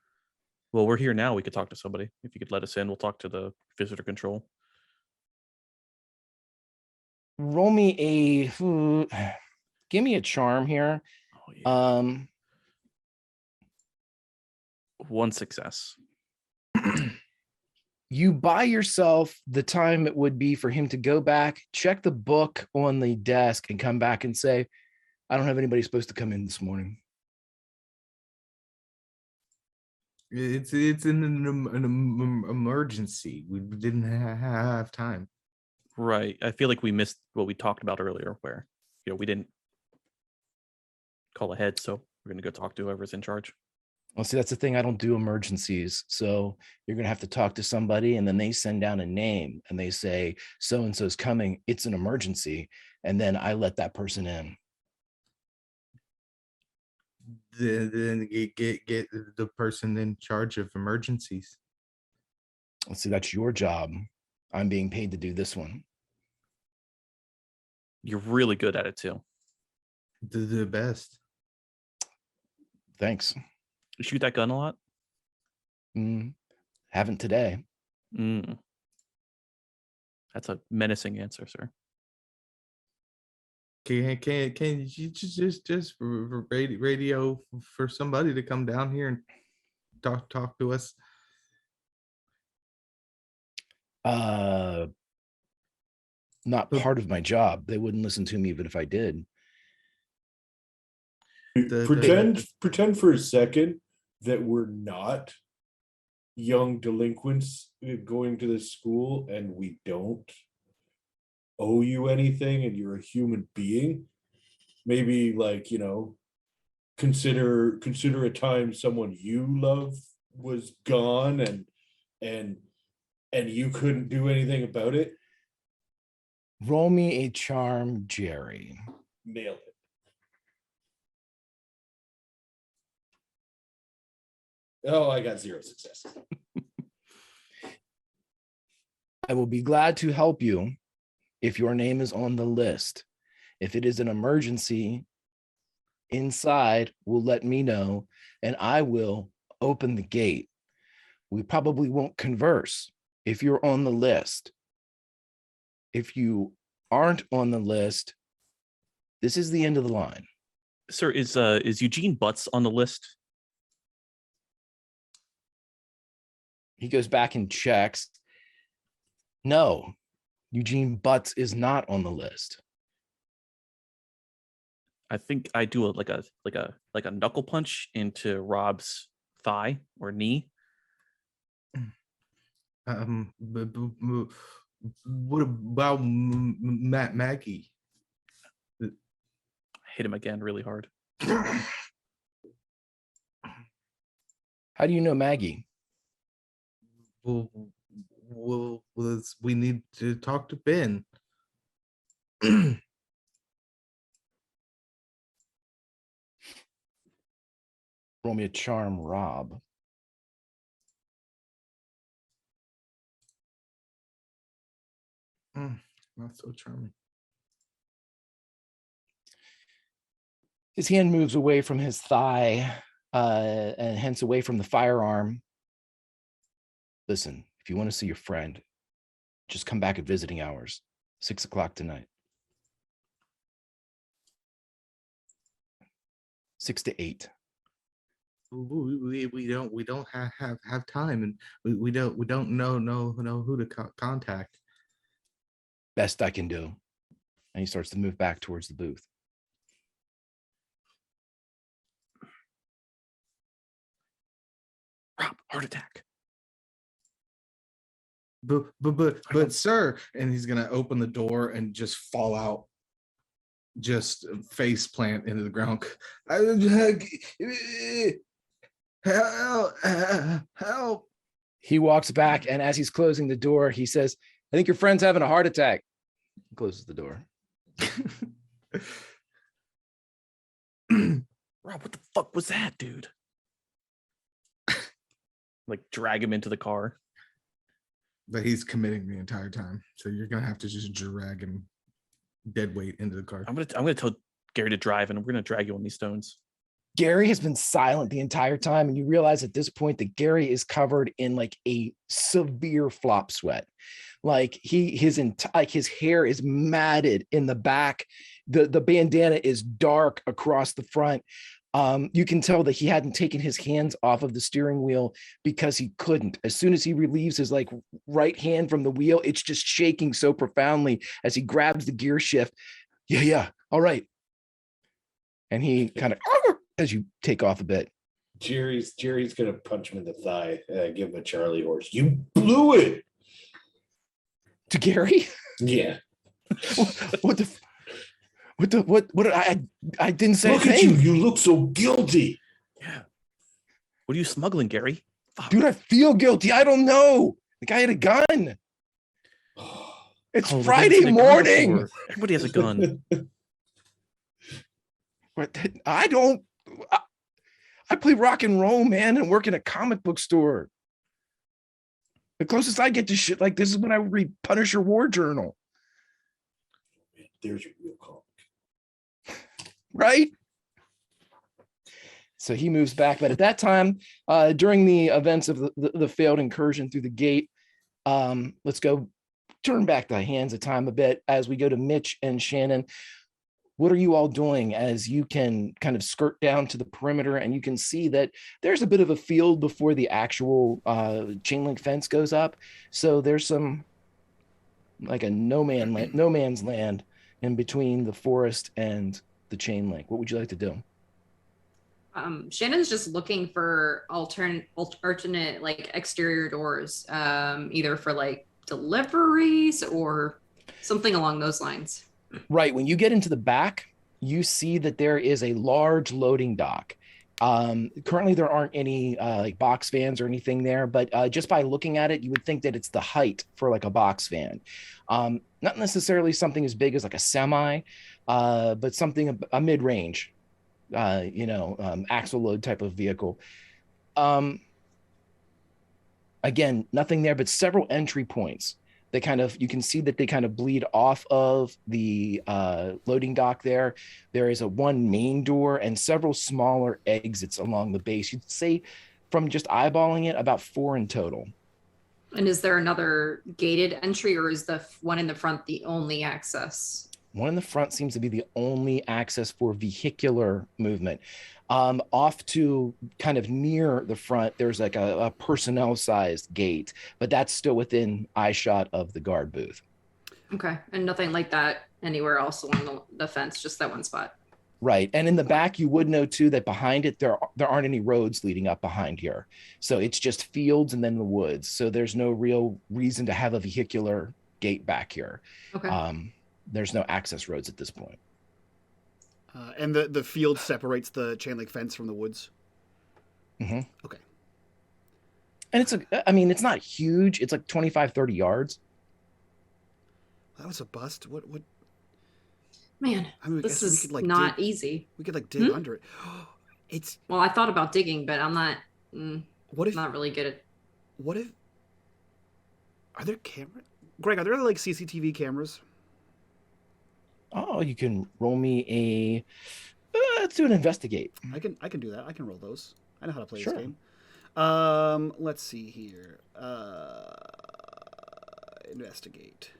Well, we're here now. We could talk to somebody. If you could let us in, we'll talk to the visitor control. Roll me give me a charm here. Oh, yeah. 1 success. You buy yourself the time it would be for him to go back, check the book on the desk, and come back and say, I don't have anybody supposed to come in this morning. It's an emergency. We didn't have time. Right. I feel like we missed what we talked about earlier, where we didn't call ahead, so we're gonna go talk to whoever's in charge. Well, see, that's the thing. I don't do emergencies. So you're going to have to talk to somebody, and then they send down a name and they say, so-and-so's coming. It's an emergency. And then I let that person in. Then get the person in charge of emergencies. Let's see, that's your job. I'm being paid to do this one. You're really good at it too. The best. Thanks. You shoot that gun a lot? Haven't today. That's a menacing answer, sir. Can you just radio for somebody to come down here and talk to us? Not part of my job. They wouldn't listen to me even if I did. Pretend for a second that we're not young delinquents going to this school and we don't owe you anything and you're a human being. Maybe consider a time someone you love was gone and you couldn't do anything about it. Roll me a charm, Jerry. Nailed it. Oh, I got 0 success. I will be glad to help you if your name is on the list. If it is an emergency inside, will let me know, and I will open the gate. We probably won't converse if you're on the list. If you aren't on the list, this is the end of the line. Sir, is Eugene Butts on the list? He goes back and checks. No, Eugene Butts is not on the list. I think I do like a knuckle punch into Rob's thigh or knee. What about Maggie? I hit him again really hard. How do you know Maggie? Well, we need to talk to Ben. Roll me a charm, Rob. Not so charming. His hand moves away from his thigh, and hence away from the firearm. Listen, if you want to see your friend, just come back at visiting hours, 6 o'clock tonight. 6 to 8. We don't have time, and we don't know who to contact. Best I can do. And he starts to move back towards the booth. Rob, heart attack. But sir, and he's gonna open the door and just fall out, just face plant into the ground. Help! He walks back, and as he's closing the door, he says, I think your friend's having a heart attack. He closes the door. Rob, what the fuck was that, dude? Like drag him into the car. But he's committing the entire time, so you're gonna have to just drag him dead weight into the car. I'm gonna tell Gary to drive, and we're gonna drag you on these stones. Gary has been silent the entire time, and you realize at this point that Gary is covered in like a severe flop sweat. Like his hair is matted in the back. The bandana is dark across the front. You can tell that he hadn't taken his hands off of the steering wheel because he couldn't. As soon as he relieves his like right hand from the wheel, it's just shaking so profoundly as he grabs the gear shift. Yeah, all right. And he kind of, as you take off a bit. Jerry's gonna punch him in the thigh, give him a Charlie horse. You blew it to Gary. Yeah. What I didn't say. Look at you. You look so guilty. Yeah. What are you smuggling, Gary? Fuck. Dude, I feel guilty. I don't know. The guy had a gun. It's Friday morning. Everybody has a gun. But I don't. I play rock and roll, man, and work in a comic book store. The closest I get to shit like this is when I read Punisher War Journal. There's your real comic. Right? So he moves back. But at that time, during the events of the failed incursion through the gate, let's go turn back the hands of time a bit as we go to Mitch and Shannon. What are you all doing as you can kind of skirt down to the perimeter and you can see that there's a bit of a field before the actual chain link fence goes up. So there's some like a no man's land in between the forest and the chain link. What would you like to do? Shannon's just looking for alternate like exterior doors, either for like deliveries or something along those lines. Right. When you get into the back, you see that there is a large loading dock. Currently, there aren't any like box vans or anything there, but just by looking at it, you would think that it's the height for like a box van. Not necessarily something as big as like a semi, but something a mid-range, axle load type of vehicle. Again, nothing there, but several entry points. You can see that they kind of bleed off of the loading dock there. There is one main door and several smaller exits along the base. You'd say from just eyeballing it, about 4 in total. And is there another gated entry, or is the one in the front the only access? One in the front seems to be the only access for vehicular movement. Off to kind of near the front, there's like a personnel-sized gate, but that's still within eyeshot of the guard booth. Okay, and nothing like that anywhere else along the fence, just that one spot. Right, and in the back, you would know too that behind it there aren't any roads leading up behind here, so it's just fields and then the woods. So there's no real reason to have a vehicular gate back here. Okay. There's no access roads at this point. And the field separates the chain link fence from the woods. Mm-hmm. Okay. And it's not huge. It's like 25, 30 yards. That was a bust. What? Man, I mean, this is we could, not easy. We could dig under it. It's. Well, I thought about digging, but I'm not. What if? Not really good at. What if? Are there cameras? Greg, are there like CCTV cameras? Oh, you can roll me a. Let's do an investigate. I can do that. I can roll those. I know how to play Sure. this game. Let's see here. Investigate.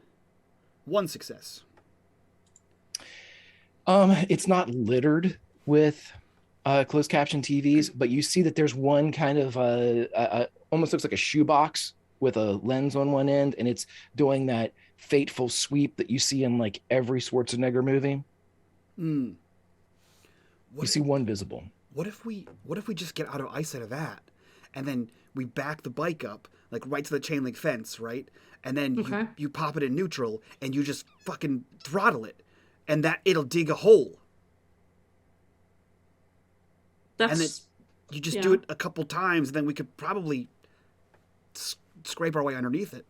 1 success. It's not littered with closed caption TVs, but you see that there's one kind of almost looks like a shoebox with a lens on one end, and it's doing that fateful sweep that you see in like every Schwarzenegger movie. You see one visible. What if we just get out of eyesight of that, and then we back the bike up like right to the chain link fence, right? And then you pop it in neutral and you just fucking throttle it, and that it'll dig a hole. And then you just do it a couple times, and then we could probably scrape our way underneath it.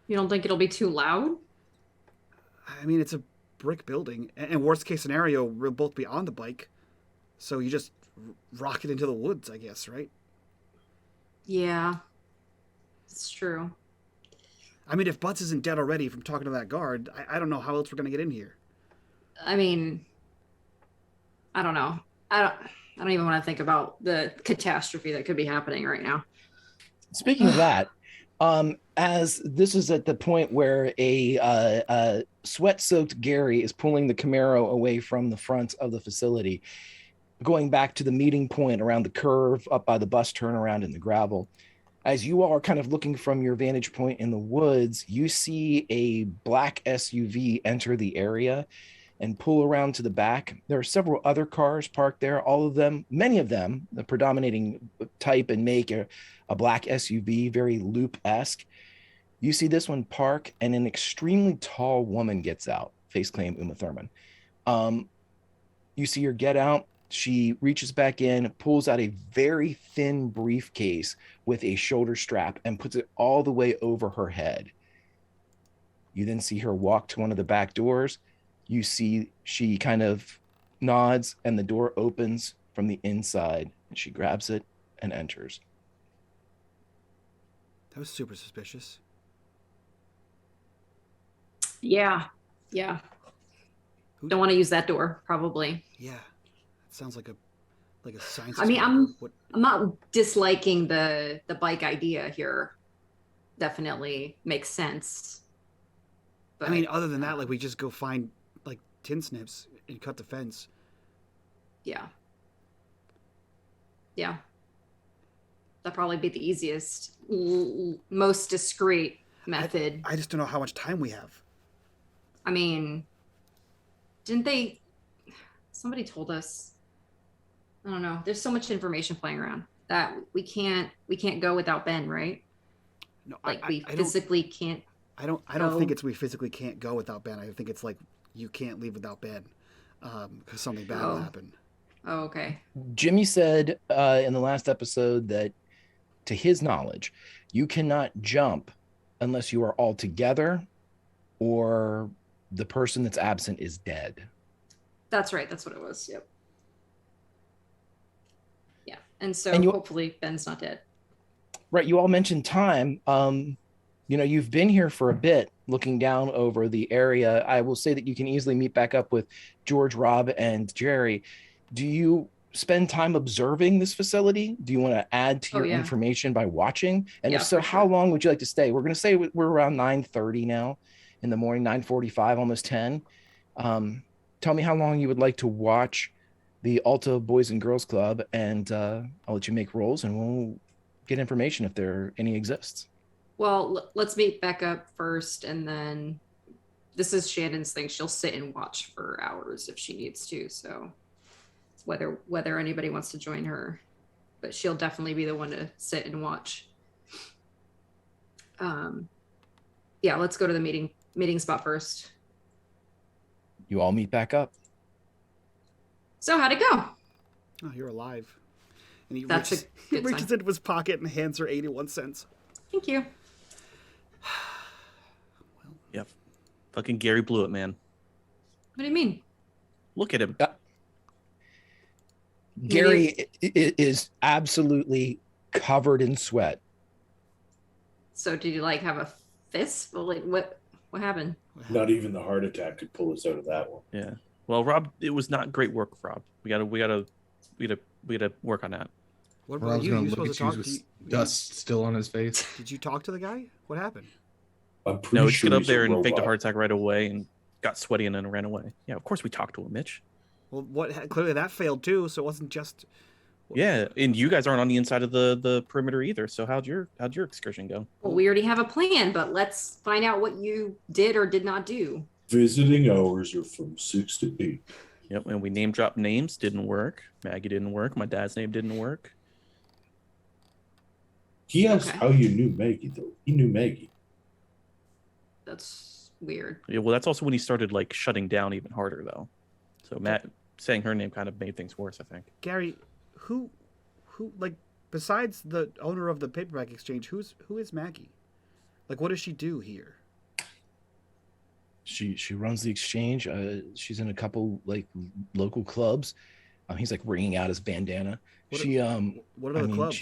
You don't think it'll be too loud? I mean, it's a brick building, and worst case scenario, we'll both be on the bike, so you just rock it into the woods, I guess, right? Yeah, it's true. I mean, if Butts isn't dead already from talking to that guard, I don't know how else we're gonna get in here. I mean, I don't know. I don't even want to think about the catastrophe that could be happening right now. Speaking of that, as this is at the point where a sweat-soaked Gary is pulling the Camaro away from the front of the facility, going back to the meeting point around the curve up by the bus turnaround in the gravel. As you all are kind of looking from your vantage point in the woods, you see a black SUV enter the area and pull around to the back. There are several other cars parked there. All of them, many of them, the predominating type and make a black SUV, very Loop-esque. You see this one park, and an extremely tall woman gets out, face claim Uma Thurman. You see her get out. She reaches back in, pulls out a very thin briefcase with a shoulder strap and puts it all the way over her head. You then see her walk to one of the back doors. You see she kind of nods and the door opens from the inside, and she grabs it and enters. That was super suspicious. Yeah. Don't want to use that door, probably. Yeah. It sounds like a science. I mean, I'm not disliking the bike idea here. Definitely makes sense. But, I mean, other than that, like, we just go find like tin snips and cut the fence. Yeah. That'd probably be the easiest, most discreet method. I just don't know how much time we have. I mean, somebody told us, I don't know, there's so much information playing around that we can't go without Ben, right? No, like we physically can't. I don't think it's we physically can't go without Ben. I think it's like you can't leave without Ben because something bad will happen. Oh, okay. Jimmy said in the last episode that, to his knowledge, you cannot jump unless you are all together or the person that's absent is dead. That's right. That's what it was. Yep. Yeah. And so hopefully Ben's not dead. Right. You all mentioned time. you've been here for a bit, looking down over the area. I will say that you can easily meet back up with George, Rob, and Jerry. Do you spend time observing this facility? Do you want to add to your information by watching? And if so, how long would you like to stay? We're going to say we're around 9:30 now in the morning, 9:45, almost 10. Tell me how long you would like to watch the Alta Boys and Girls Club, and I'll let you make rolls, and we'll get information if there any exists. Well, let's meet Becca first, and then this is Shannon's thing. She'll sit and watch for hours if she needs to. So whether anybody wants to join her, but she'll definitely be the one to sit and watch. Yeah, let's go to the meeting spot first. You all meet back up. So how'd it go? Oh, you're alive. And he That's reaches, a good reaches sign. into his pocket and hands her 81 cents. Thank you. Yep. Fucking Gary blew it, man. What do you mean? Look at him. Gary is absolutely covered in sweat. So did you like have a fist? Well, like what happened? Not even the heart attack could pull us out of that one. Yeah. Well, Rob, it was not great work, Rob. We gotta work on that. What Well, I about was you? gonna You look supposed at to you talk with to dust still on his face. Did you talk to the guy? What happened? I'm pretty No, just sure get up he's a there and faked a robot. heart attack right away and got sweaty and then ran away. Yeah, of course we talked to him, Mitch. Well, clearly that failed too, so it wasn't just... Yeah, and you guys aren't on the inside of the perimeter either. So how'd your excursion go? Well, we already have a plan, but let's find out what you did or did not do. Visiting hours are from 6 to 8. Yep, and we name dropped names, didn't work. Maggie didn't work. My dad's name didn't work. He asked Okay. how you knew Maggie, though. He knew Maggie. That's weird. Yeah, well, that's also when he started like shutting down even harder, though. So Matt saying her name kind of made things worse, I think. Gary, who, like, besides the owner of the paperback exchange, who is Maggie? Like, what does she do here? She runs the exchange. She's in a couple like local clubs. He's like wringing out his bandana. What are the clubs?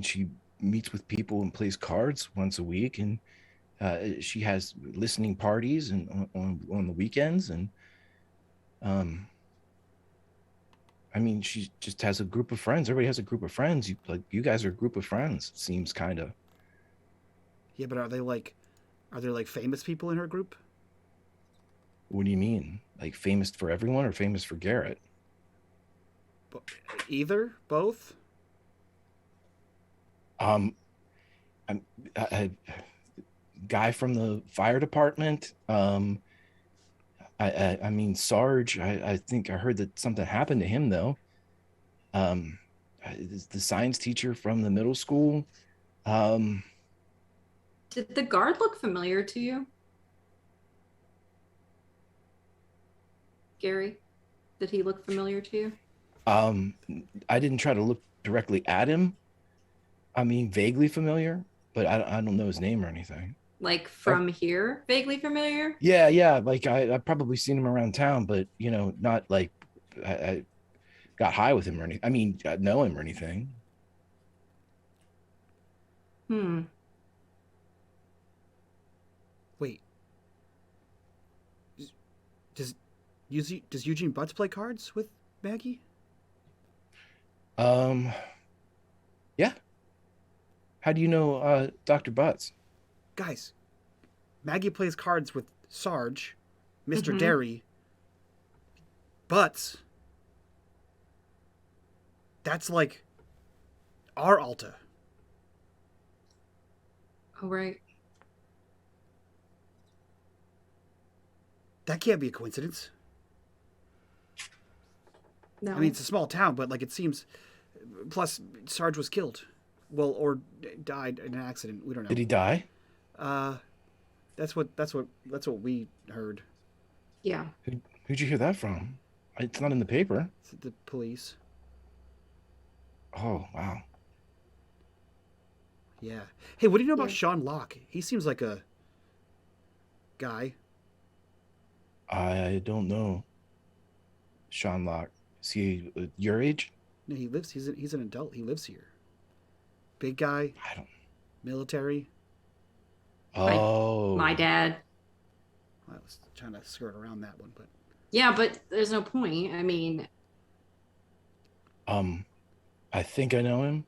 She meets with people and plays cards once a week, and she has listening parties and on the weekends, and she just has a group of friends. Everybody has a group of friends. You guys are a group of friends. It seems kind of. Yeah, but are there like famous people in her group? What do you mean? Like famous for everyone or famous for Garrett? Either, both. A guy from the fire department. Sarge. I think I heard that something happened to the science teacher from the middle school. Did the guard look familiar to you? Gary, did he look familiar to you? I didn't try to look directly at him. Vaguely familiar, but I don't know his name or anything. Like from here, vaguely familiar? Yeah. Like I've probably seen him around town, but not like I got high with him or anything. I know him or anything. Wait. Does Eugene Butts play cards with Maggie? Yeah. How do you know Dr. Butts? Guys, Maggie plays cards with Sarge, Mr. Derry, Butts. That's like our Alta. Oh, right. That can't be a coincidence. No. It's a small town, but like it seems. Plus, Sarge was killed, well, or died in an accident. We don't know. Did he die? That's what we heard. Yeah. Who'd you hear that from? It's not in the paper. It's the police. Oh, wow. Yeah. Hey, what do you know about Sean Locke? He seems like a guy. I don't know. Sean Locke. Is he your age? No, he lives. He's an adult. He lives here. Big guy. Military. Oh. My dad. I was trying to skirt around that one, but Yeah, but there's no point. I mean, I think I know him.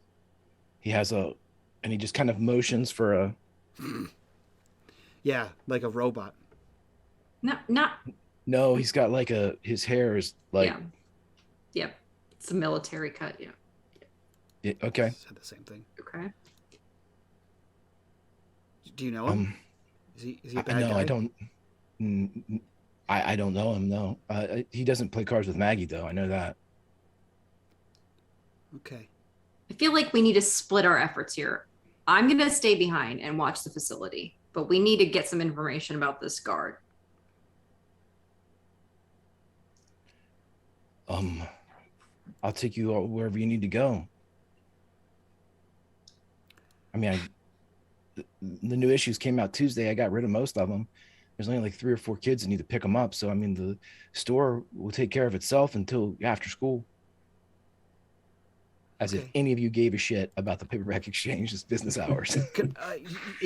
He has and he just kind of motions for a. yeah, like a robot. not No, he's got like his hair is like. yeah. Yep. It's a military cut, yeah. Yeah, okay. Said the same thing. Okay. Do you know him? Is he a bad no, guy? I don't. I don't know him. No, he doesn't play cards with Maggie though. I know that. Okay. I feel like we need to split our efforts here. I'm going to stay behind and watch the facility, but we need to get some information about this guard. I'll take you wherever you need to go. I mean, the new issues came out Tuesday. I got rid of most of them. There's only like 3 or 4 kids that need to pick them up. So, I mean, the store will take care of itself until after school. As if Okay. any of you gave a shit about the paperback exchange as business hours.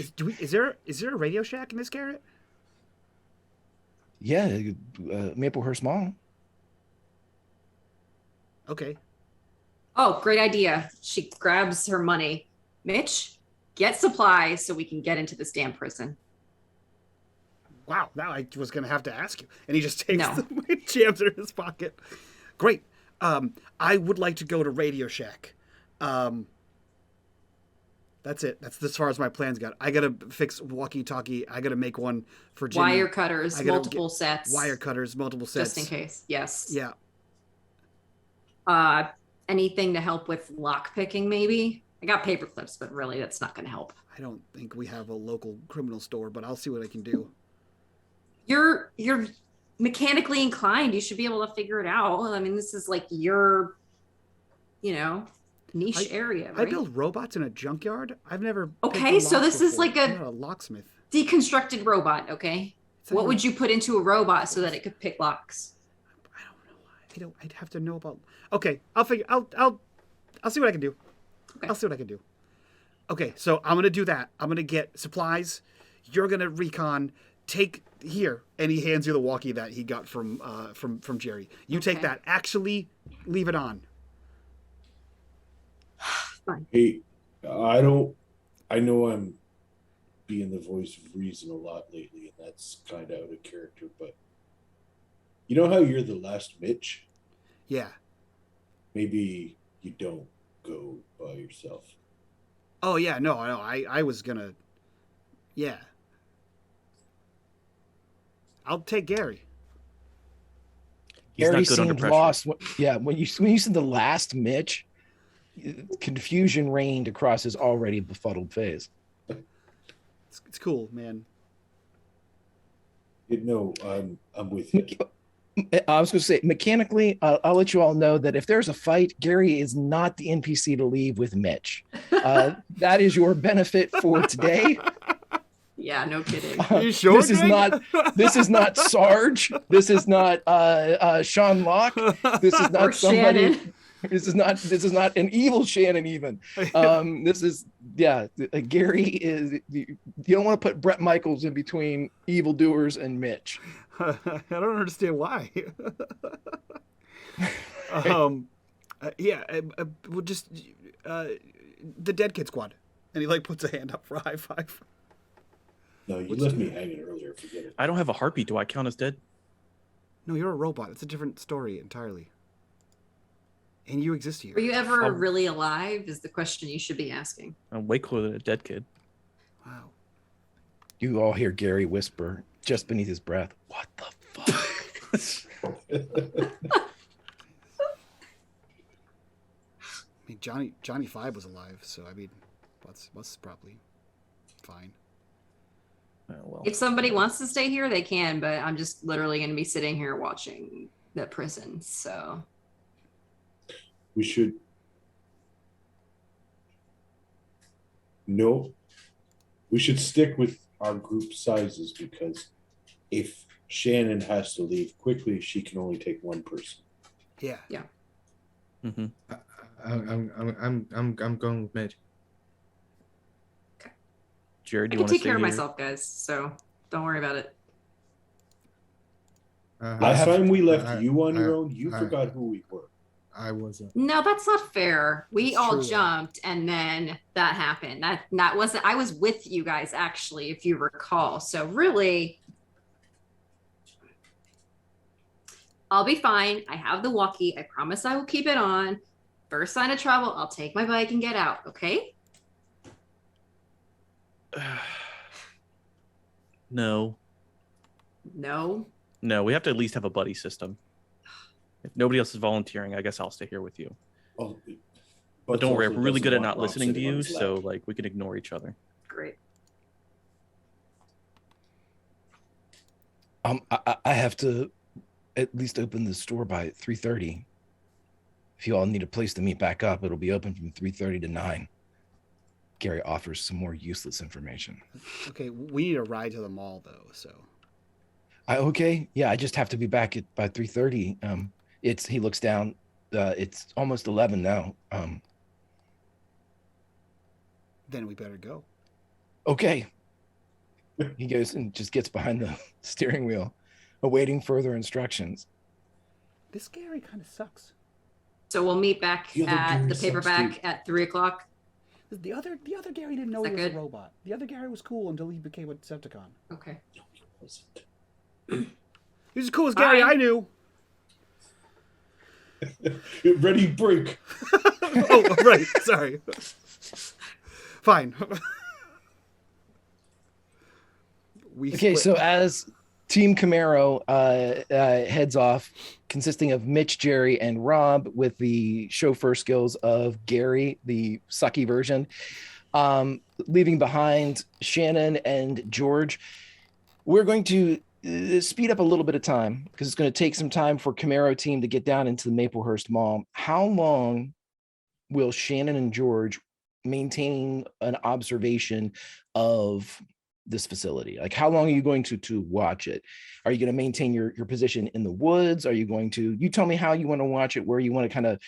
Is there a Radio Shack in this, Garrett? Yeah, Maplehurst Mall. Okay. Oh, great idea. She grabs her money. Mitch, get supplies so we can get into this damn prison. Wow. Now I was gonna have to ask you, and he just takes No. the jams in his pocket. Great. I would like to go to Radio Shack. That's it. That's as far as my plans got. I gotta fix walkie-talkie. I gotta make one for Jimmy. Wire cutters, I gotta multiple get sets. Wire cutters, multiple sets. Just in case. Yes. Yeah. Anything to help with lock picking, maybe? I got paper clips, but really that's not going to help. I don't think we have a local criminal store, but I'll see what I can do. You're mechanically inclined. You should be able to figure it out. I mean, this is like your, niche area, right? I build robots in a junkyard. I've never. picked Okay, a so lock this is before. like I'm not a locksmith. deconstructed robot, okay? It's not What a- would you put into a robot so that it could pick locks? I don't know. I'd have to know about. Okay, I'll figure. I'll see what I can do. Okay. I'll see what I can do. Okay, so I'm gonna do that. I'm gonna get supplies. You're gonna recon. Take here, and he hands you the walkie that he got from Jerry. You take Okay. that. Actually, leave it on. Fine. Hey, I know I'm being the voice of reason a lot lately, and that's kind of out of character, but you know how you're the last Mitch? Yeah. Maybe you don't go by yourself. Oh yeah. No. I was gonna. Yeah. I'll take Gary. He's Gary not good under seemed pressure. lost. When you said the last Mitch, confusion reigned across his already befuddled face. It's cool, man. No, I'm with you. I was going to say, mechanically, I'll let you all know that if there's a fight, Gary is not the NPC to leave with Mitch. That is your benefit for today. Yeah, no kidding. You sure, This is Greg? this is not Sarge. This is not Sean Locke. This is Or not somebody. Shannon. This is not an evil Shannon even. This is Gary is. You don't want to put Brett Michaels in between evildoers and Mitch. I don't understand why. We'll just the Dead Kid Squad, and he like puts a hand up for a high five. No, you left me hanging earlier. Forget it. I don't have a heartbeat. Do I count as dead? No, you're a robot. It's a different story entirely. And you exist here. Were you ever Oh. really alive? Is the question you should be asking. I'm way cooler than a dead kid. Wow. You all hear Gary whisper just beneath his breath, "What the fuck?" I mean, Johnny Five was alive, so I mean, what's probably fine. Oh, well. If somebody wants to stay here, they can, but I'm just literally going to be sitting here watching the prison. So We should. No, we should stick with our group sizes because if Shannon has to leave quickly, she can only take one person. Yeah. Mm-hmm. I'm going with Mitch. Jared, I do you can want to take stay care of here? myself, guys. So don't worry about it. Last time we left I- you on your I- own, you I- forgot who we were. I wasn't. No, that's not fair. We That's all true, though. jumped, and then that happened. That wasn't. I was with you guys actually, if you recall. So really, I'll be fine. I have the walkie. I promise I will keep it on. First sign of trouble, I'll take my bike and get out. Okay? No. No. No, we have to at least have a buddy system. If nobody else is volunteering, I guess I'll stay here with you. Oh, But don't worry, also we're really good at doesn't not want Rob listening to sitting on you, his so lap. like we can ignore each other. Great. I have to at least open the store by 3:30. If you all need a place to meet back up, it'll be open from 3:30 to 9. Gary offers some more useless information. Okay, we need a ride to the mall though. So Okay, yeah, I just have to be back by 3:30. He looks down. It's almost 11 now. then we better go. Okay. He goes and just gets behind the steering wheel, awaiting further instructions. This Gary kind of sucks. So we'll meet back The other at Gary the sucks, paperback too. at 3:00. The other Gary didn't know Is he that was good? a robot. The other Gary was cool until he became a Decepticon. Okay. He was the coolest Gary Fine. I knew. Ready, break. Oh, right. Sorry. Fine. Okay, so as Team Camaro heads off, consisting of Mitch, Jerry, and Rob, with the chauffeur skills of Gary, the sucky version, leaving behind Shannon and George, we're going to speed up a little bit of time because it's going to take some time for Camaro team to get down into the Maplehurst Mall. How long will Shannon and George maintain an observation of this facility? Like, how long are you going to watch it? Are you going to maintain your position in the woods? Are you going to, you tell me how you want to watch it, where you want to kind of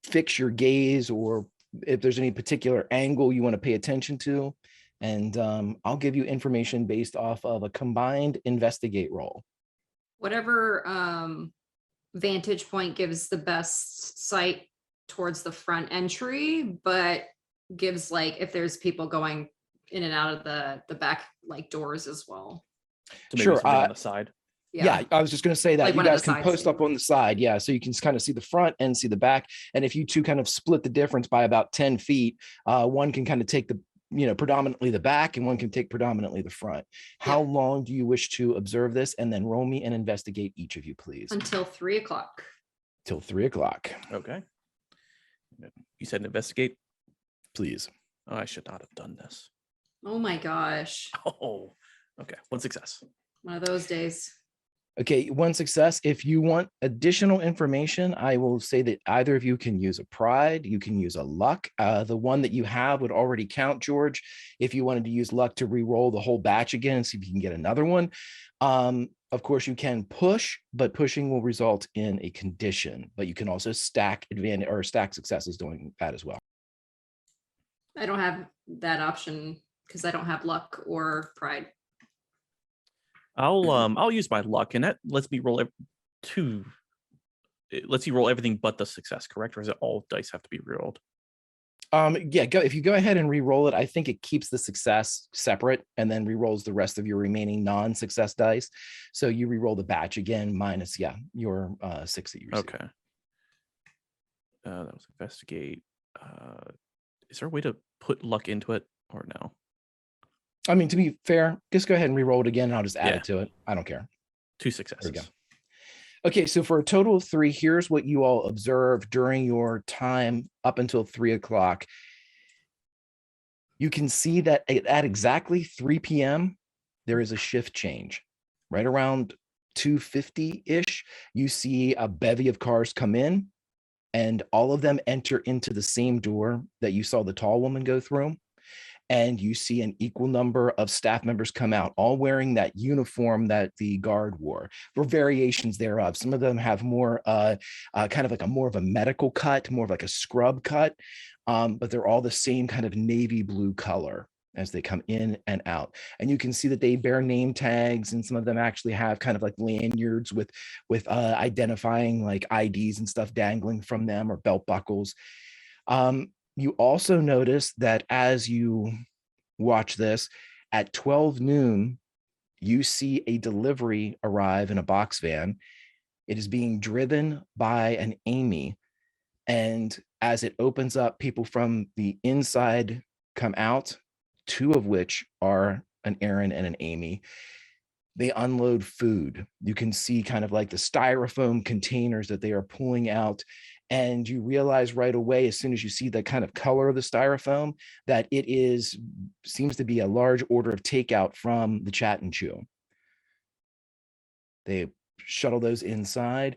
fix your gaze, or if there's any particular angle you want to pay attention to. And I'll give you information based off of a combined investigate roll. Whatever vantage point gives the best sight towards the front entry, but gives like if there's people going in and out of the back like doors as well. To maybe Sure, something on the side. Yeah, I was just going to say that Like you one of guys the can sides post up maybe. on the side. Yeah, so you can kind of see the front and see the back. And if you two kind of split the difference by about 10 feet, one can kind of take the, predominantly the back, and one can take predominantly the front. How long do you wish to observe this? And then roll me and investigate each of you, please. Until 3:00. Till 3:00, Okay. You said investigate. please. Oh, I should not have done this. Oh my gosh. Oh, okay. One success. One of those days. Okay, one success. If you want additional information, I will say that either of you can use a pride, you can use a luck. The one that you have would already count, George. If you wanted to use luck to re-roll the whole batch again and see if you can get another one. Of course, you can push, but pushing will result in a condition. But you can also stack advantage or stack successes doing that as well. I don't have that option because I don't have luck or pride. I'll use my luck, and that lets me roll two. It lets you roll everything but the success, correct? Or is it all dice have to be rolled? Yeah, if you go ahead and re-roll it, I think it keeps the success separate and then re-rolls the rest of your remaining non-success dice. So you re-roll the batch again minus your 6 that you received. Okay. That was investigate. Is there a way to put luck into it or no? I mean, to be fair, just go ahead and re-roll it again, and I'll just add Yeah. it to it. I don't care. 2 successes. There we go. Okay, so for a total of 3, here's what you all observed during your time up until 3:00. You can see that at exactly 3 p.m., there is a shift change. Right around 2:50-ish, you see a bevy of cars come in, and all of them enter into the same door that you saw the tall woman go through. And you see an equal number of staff members come out, all wearing that uniform that the guard wore, or variations thereof. Some of them have more kind of like more of a medical cut, more of like a scrub cut, but they're all the same kind of navy blue color. as they come in and out. And you can see that they bear name tags, and some of them actually have kind of like lanyards with identifying like IDs and stuff dangling from them, or belt buckles. You also notice that as you watch this, at 12 noon, you see a delivery arrive in a box van. It is being driven by an Amy. And as it opens up, people from the inside come out, two of which are an Aaron and an Amy. They unload food. You can see kind of like the styrofoam containers that they are pulling out. And you realize right away, as soon as you see the kind of color of the styrofoam, that it seems to be a large order of takeout from the Chat and Chew. They shuttle those inside.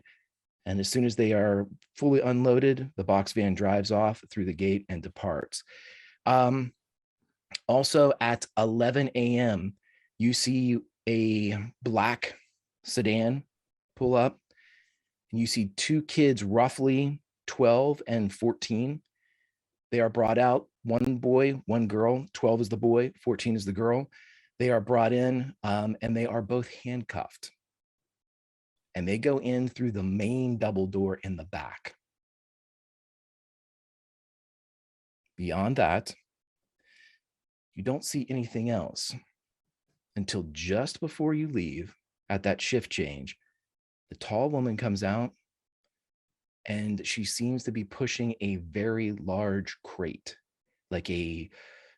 And as soon as they are fully unloaded, the box van drives off through the gate and departs. Also at 11 a.m., you see a black sedan pull up, and you see two kids, roughly 12 and 14. They are brought out, one boy, one girl. 12 is the boy, 14 is the girl. They are brought in, and they are both handcuffed. And they go in through the main double door in the back. Beyond that, you don't see anything else until just before you leave at that shift change. The tall woman comes out, and she seems to be pushing a very large crate, like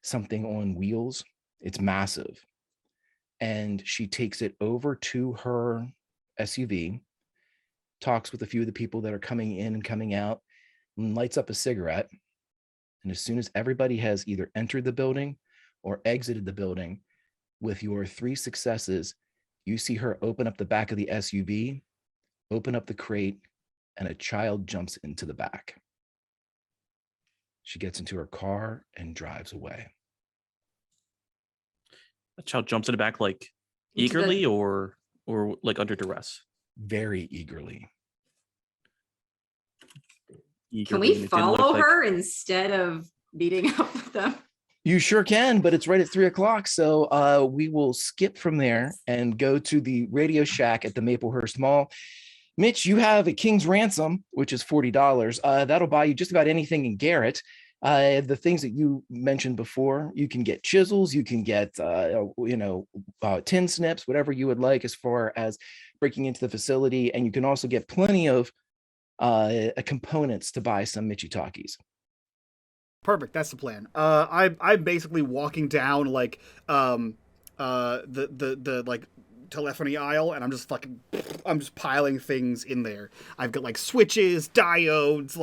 something on wheels. It's massive. And she takes it over to her SUV, talks with a few of the people that are coming in and coming out, and lights up a cigarette. And as soon as everybody has either entered the building or exited the building, with your 3 successes, you see her open up the back of the SUV, open up the crate, and a child jumps into the back. She gets into her car and drives away. The child jumps in the back like eagerly or like under duress? Very eagerly. Can we follow her instead of meeting up with them? You sure can, but it's right at 3 o'clock. So we will skip from there and go to the Radio Shack at the Maplehurst Mall. Mitch, you have a King's Ransom, which is $40. That'll buy you just about anything in Garrett. The things that you mentioned before, you can get chisels, you can get, tin snips, whatever you would like as far as breaking into the facility. And you can also get plenty of components to buy some Michitakis. Perfect. That's the plan. I'm basically walking down like the like telephony aisle, and I'm just piling things in there. I've got like switches, diodes,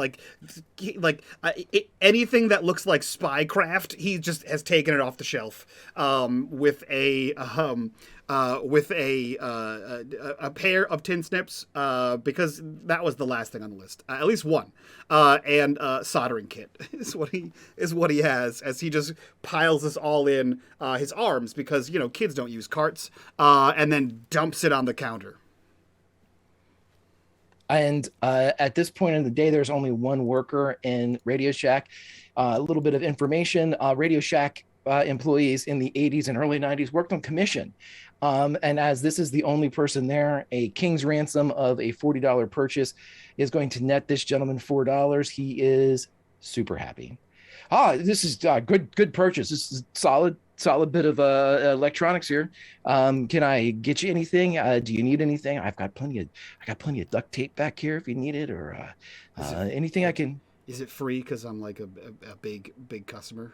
anything that looks like spycraft. He just has taken it off the shelf with a pair of tin snips because that was the last thing on the list. At least one, and soldering kit is what he has, as he just piles this all in his arms because kids don't use carts, and then dumps it on the counter. And at this point in the day, there's only one worker in Radio Shack. A little bit of information: Radio Shack employees in the 80s and early 90s worked on commission. And as this is the only person there, a King's Ransom of a $40 purchase is going to net this gentleman $4. He is super happy. This is good purchase. This is solid bit of electronics here. Can I get you anything? Do you need anything? I got plenty of duct tape back here if you need it, or anything I can. Is it free because I'm like a big customer?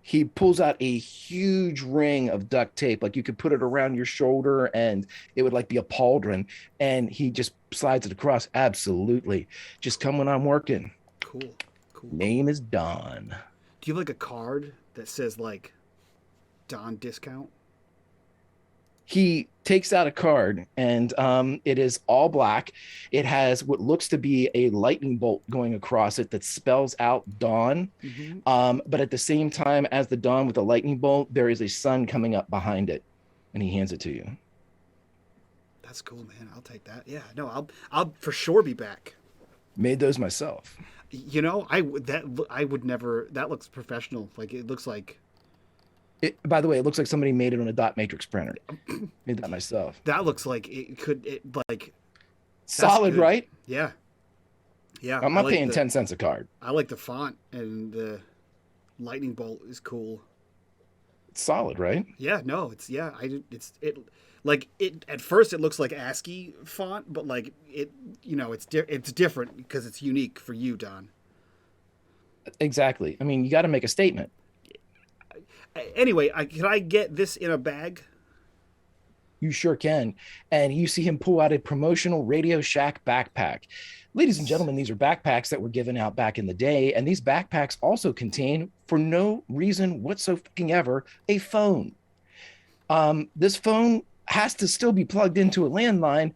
He pulls out a huge ring of duct tape, like you could put it around your shoulder and it would like be a pauldron, and he just slides it across. Absolutely. Just come when I'm working. Cool. Name is Don. Do you have like a card that says like Don discount? He takes out a card, and it is all black. It has what looks to be a lightning bolt going across it that spells out Dawn. Mm-hmm. But at the same time as the Dawn with the lightning bolt, there is a sun coming up behind it, and he hands it to you. That's cool, man. I'll take that. Yeah, no, I'll for sure be back. Made those myself. I would never. That looks professional. Like it looks like By the way, it looks like somebody made it on a dot matrix printer. Made that myself. That looks like it could. That's Solid, good. right? Yeah. Yeah. I'm not paying 10 cents a card. I like the font, and the lightning bolt is cool. It's solid, right? Yeah. No. Like it at first it looks like ASCII font, but like it's different because it's unique for you, Don. Exactly. I mean, you got to make a statement. Anyway, can I get this in a bag? You sure can. And you see him pull out a promotional Radio Shack backpack. Ladies and gentlemen, these are backpacks that were given out back in the day. And these backpacks also contain, for no reason whatsoever, a phone. This phone has to still be plugged into a landline.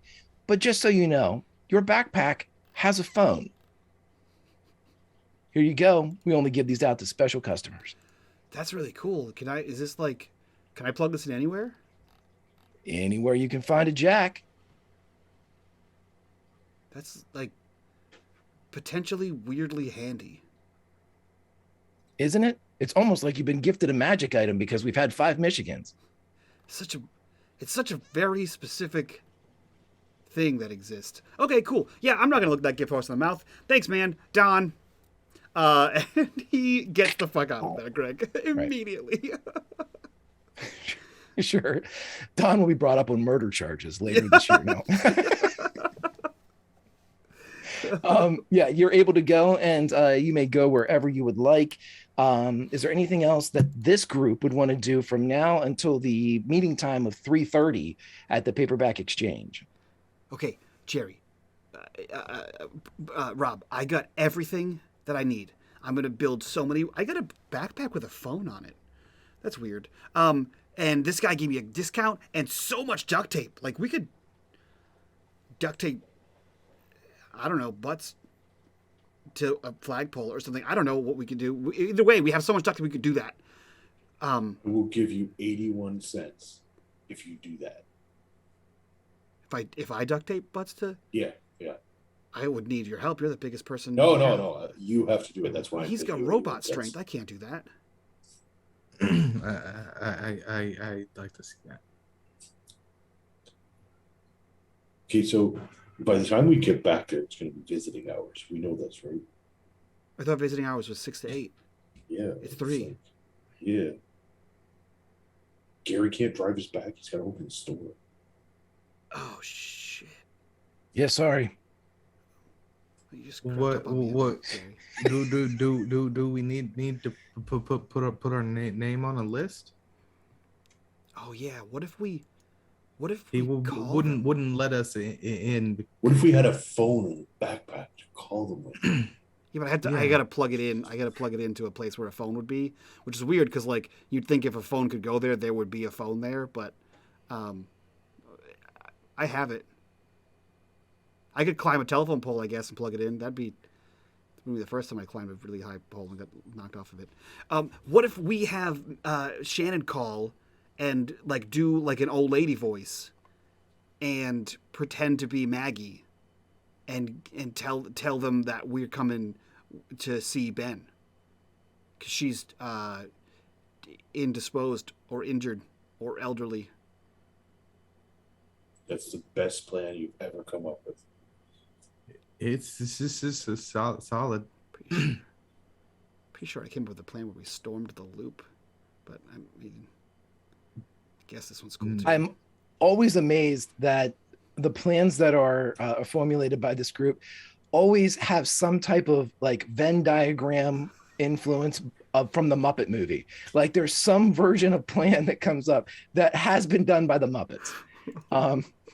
But just so you know, your backpack has a phone. Here you go. We only give these out to special customers. That's really cool. Can I plug this in anywhere? Anywhere you can find a jack. That's like potentially weirdly handy. Isn't it? It's almost like you've been gifted a magic item because we've had 5 Michigans. It's such a very specific thing that exists. Okay, cool. Yeah, I'm not gonna look that gift horse in the mouth. Thanks, man. Don. And he gets the fuck out of there, Greg, immediately. Sure. Don will be brought up on murder charges later this year. No. Yeah, you're able to go, and you may go wherever you would like. Is there anything else that this group would want to do from now until the meeting time of 3:30 at the Paperback Exchange? Okay, Jerry. Rob, I got everything that I need. I'm going to build so many. I got a backpack with a phone on it. That's weird. And this guy gave me a discount and so much duct tape. Like, we could duct tape, I don't know, butts to a flagpole or something. I don't know what we could do. Either way, we have so much duct tape, we could do that. We'll give you 81 cents if you do that. If I duct tape butts to... Yeah. I would need your help. You're the biggest person. No. You have to do it. That's why. He's got robot strength. I can't do that. I'd like to see that. Okay, so by the time we get back there, it's going to be visiting hours. We know this, right? I thought visiting hours was 6 to 8. Yeah. It's 3. Yeah. Gary can't drive us back. He's got to open the store. Oh, shit. Yeah, sorry. What do we need to put our name on a list? Oh yeah, what if we wouldn't let us in? What if we had a phone in the backpack to call them with? Yeah, but I gotta plug it in. I gotta plug it into a place where a phone would be, which is weird because like you'd think if a phone could go there, there would be a phone there, but I have it. I could climb a telephone pole, I guess, and plug it in. That'd be the first time I climbed a really high pole and got knocked off of it. What if we have Shannon call and like do like an old lady voice and pretend to be Maggie and tell them that we're coming to see Ben because she's indisposed or injured or elderly. That's the best plan you've ever come up with. This is a solid. Pretty sure I came up with a plan where we stormed the loop, but I mean, I guess this one's cool too. I'm always amazed that the plans that are formulated by this group always have some type of like Venn diagram influence from the Muppet movie. Like there's some version of plan that comes up that has been done by the Muppets.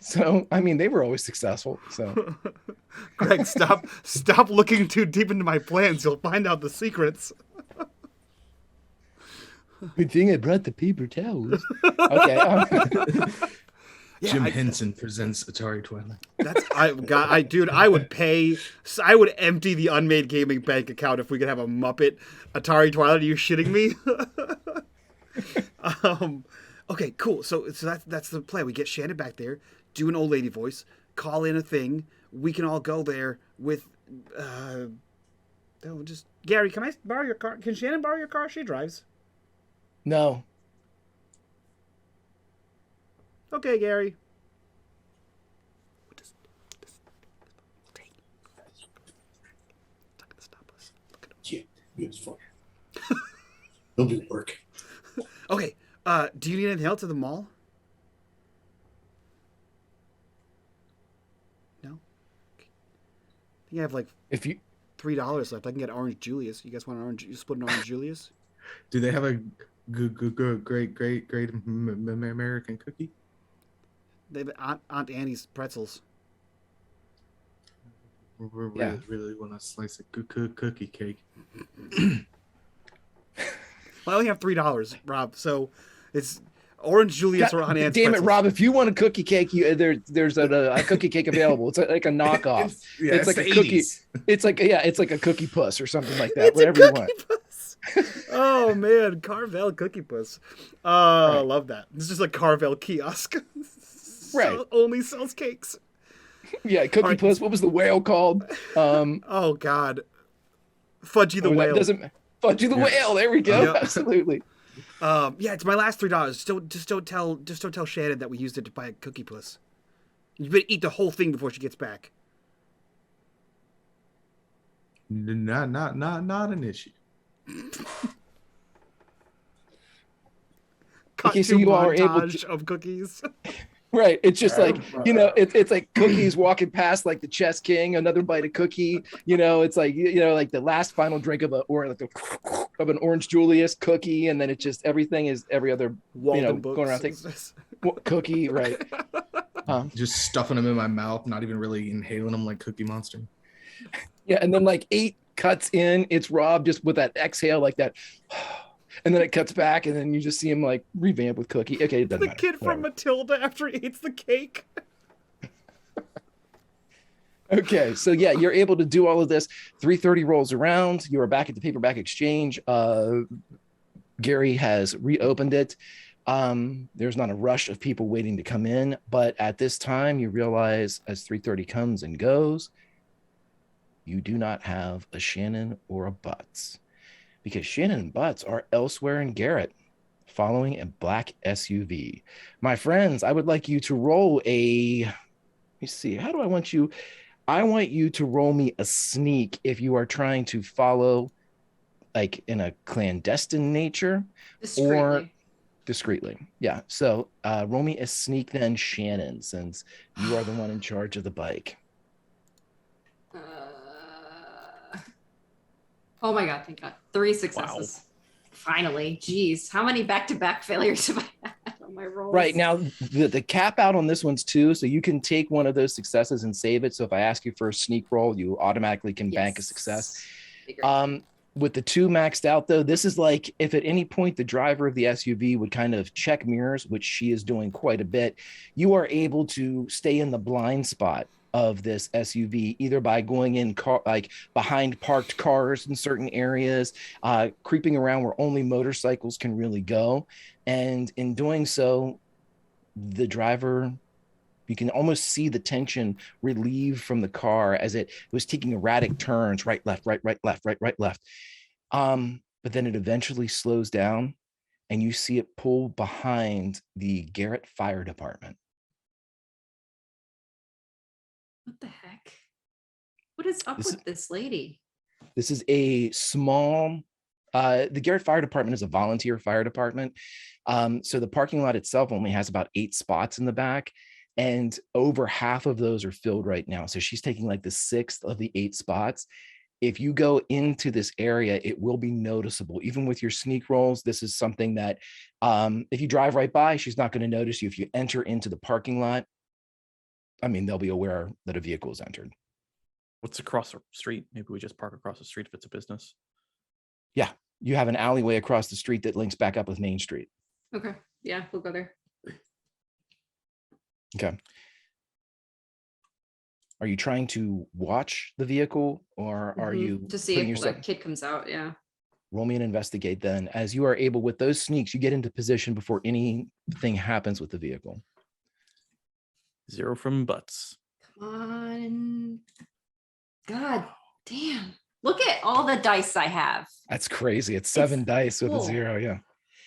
So, I mean, they were always successful. So, Greg, stop looking too deep into my plans. You'll find out the secrets. Good thing I brought the paper towels. Okay. Jim Henson presents Atari Twilight. I would empty the unMadeGaming bank account if we could have a Muppet Atari Twilight. Are you shitting me? Okay, cool. So that's the plan. We get Shannon back there, do an old lady voice, call in a thing. We can all go there with just Gary, can I borrow your car? Can Shannon borrow your car? She drives. No. Okay, Gary. It's not gonna stop us. Look at him. Yeah, it's fun. He'll do work. Okay. Do you need anything else at the mall? No. Okay. I think I have like If you $3 left. I can get Orange Julius. You guys want an orange? You split an Orange Julius? Do they have a great American cookie? They have Aunt Annie's pretzels. Yeah. Really want a slice of cookie cake. Well, I only have $3, Rob. So it's Orange Julius or Aunt Annie's damn it, pretzels. Rob! If you want a cookie cake, there's a cookie cake available. It's like a knockoff. It's like a cookie. It's like a cookie puss or something like that. It's Whatever a you cookie want. puss. Oh man, Carvel Cookie Puss. I love that. It's just a Carvel kiosk. Right. Only sells cakes. Yeah, cookie right. puss. What was the whale called? Oh God, Fudgy the that Whale. Fudgy the Whale. There we go. Yeah. Absolutely. Yeah, it's my last $3. Just don't tell Shannon that we used it to buy a cookie puss. You better eat the whole thing before she gets back. Not an issue. Okay, so you all are able montage of cookies. Right. It's just like, it's like cookies walking past like the chess king, another bite of cookie. It's like, like the last final drink of an Orange Julius cookie. And then it's just everything is every other, Walden going around things. Cookie, right. Just stuffing them in my mouth, not even really inhaling them like Cookie Monster. Yeah. And then like 8 cuts in, it's Rob just with that exhale like that. And then it cuts back, and then you just see him like revamp with cookie. Okay, it doesn't matter. The kid from Matilda after he eats the cake. Okay, so yeah, you're able to do all of this. 3:30 rolls around. You are back at the paperback exchange. Gary has reopened it. There's not a rush of people waiting to come in, but at this time, you realize as 3:30 comes and goes, you do not have a Shannon or a Butts. Because Shannon and Butts are elsewhere in Garrett, following a black SUV. My friends, I would like you to roll let me see, how do I want you? I want you to roll me a sneak if you are trying to follow like in a clandestine nature or discreetly. Yeah, so roll me a sneak then, Shannon, since you are the one in charge of the bike. Oh my God, thank God. 3 successes. Wow. Finally. Jeez. How many back-to-back failures have I had on my rolls? Right. Now, the cap out on this one's 2, so you can take one of those successes and save it. So if I ask you for a sneak roll, you automatically can bank a success. With the 2 maxed out, though, this is like if at any point the driver of the SUV would kind of check mirrors, which she is doing quite a bit, you are able to stay in the blind spot of this SUV, either by going in like behind parked cars in certain areas, creeping around where only motorcycles can really go. And in doing so, the driver, you can almost see the tension relieved from the car as it was taking erratic turns, right, left, right, left, right, left. But then it eventually slows down and you see it pull behind the Garrett Fire Department. What the heck? What is up with this lady? This is a small, the Garrett Fire Department is a volunteer fire department. So the parking lot itself only has about 8 spots in the back, and over half of those are filled right now. So she's taking like the 6th of the 8 spots. If you go into this area, it will be noticeable. Even with your sneak rolls, this is something that if you drive right by, she's not going to notice you. If you enter into the parking lot, I mean, they'll be aware that a vehicle is entered. What's across the street? Maybe we just park across the street if it's a business. Yeah, you have an alleyway across the street that links back up with Main Street. Okay, yeah, we'll go there. Okay. Are you trying to watch the vehicle, or are you to see if the kid comes out? Yeah. Roll me an investigate then. As you are able, with those sneaks, you get into position before anything happens with the vehicle. 0 from Butts. Come on. God damn. Look at all the dice I have. That's crazy. It's 7 dice with a 0. Yeah.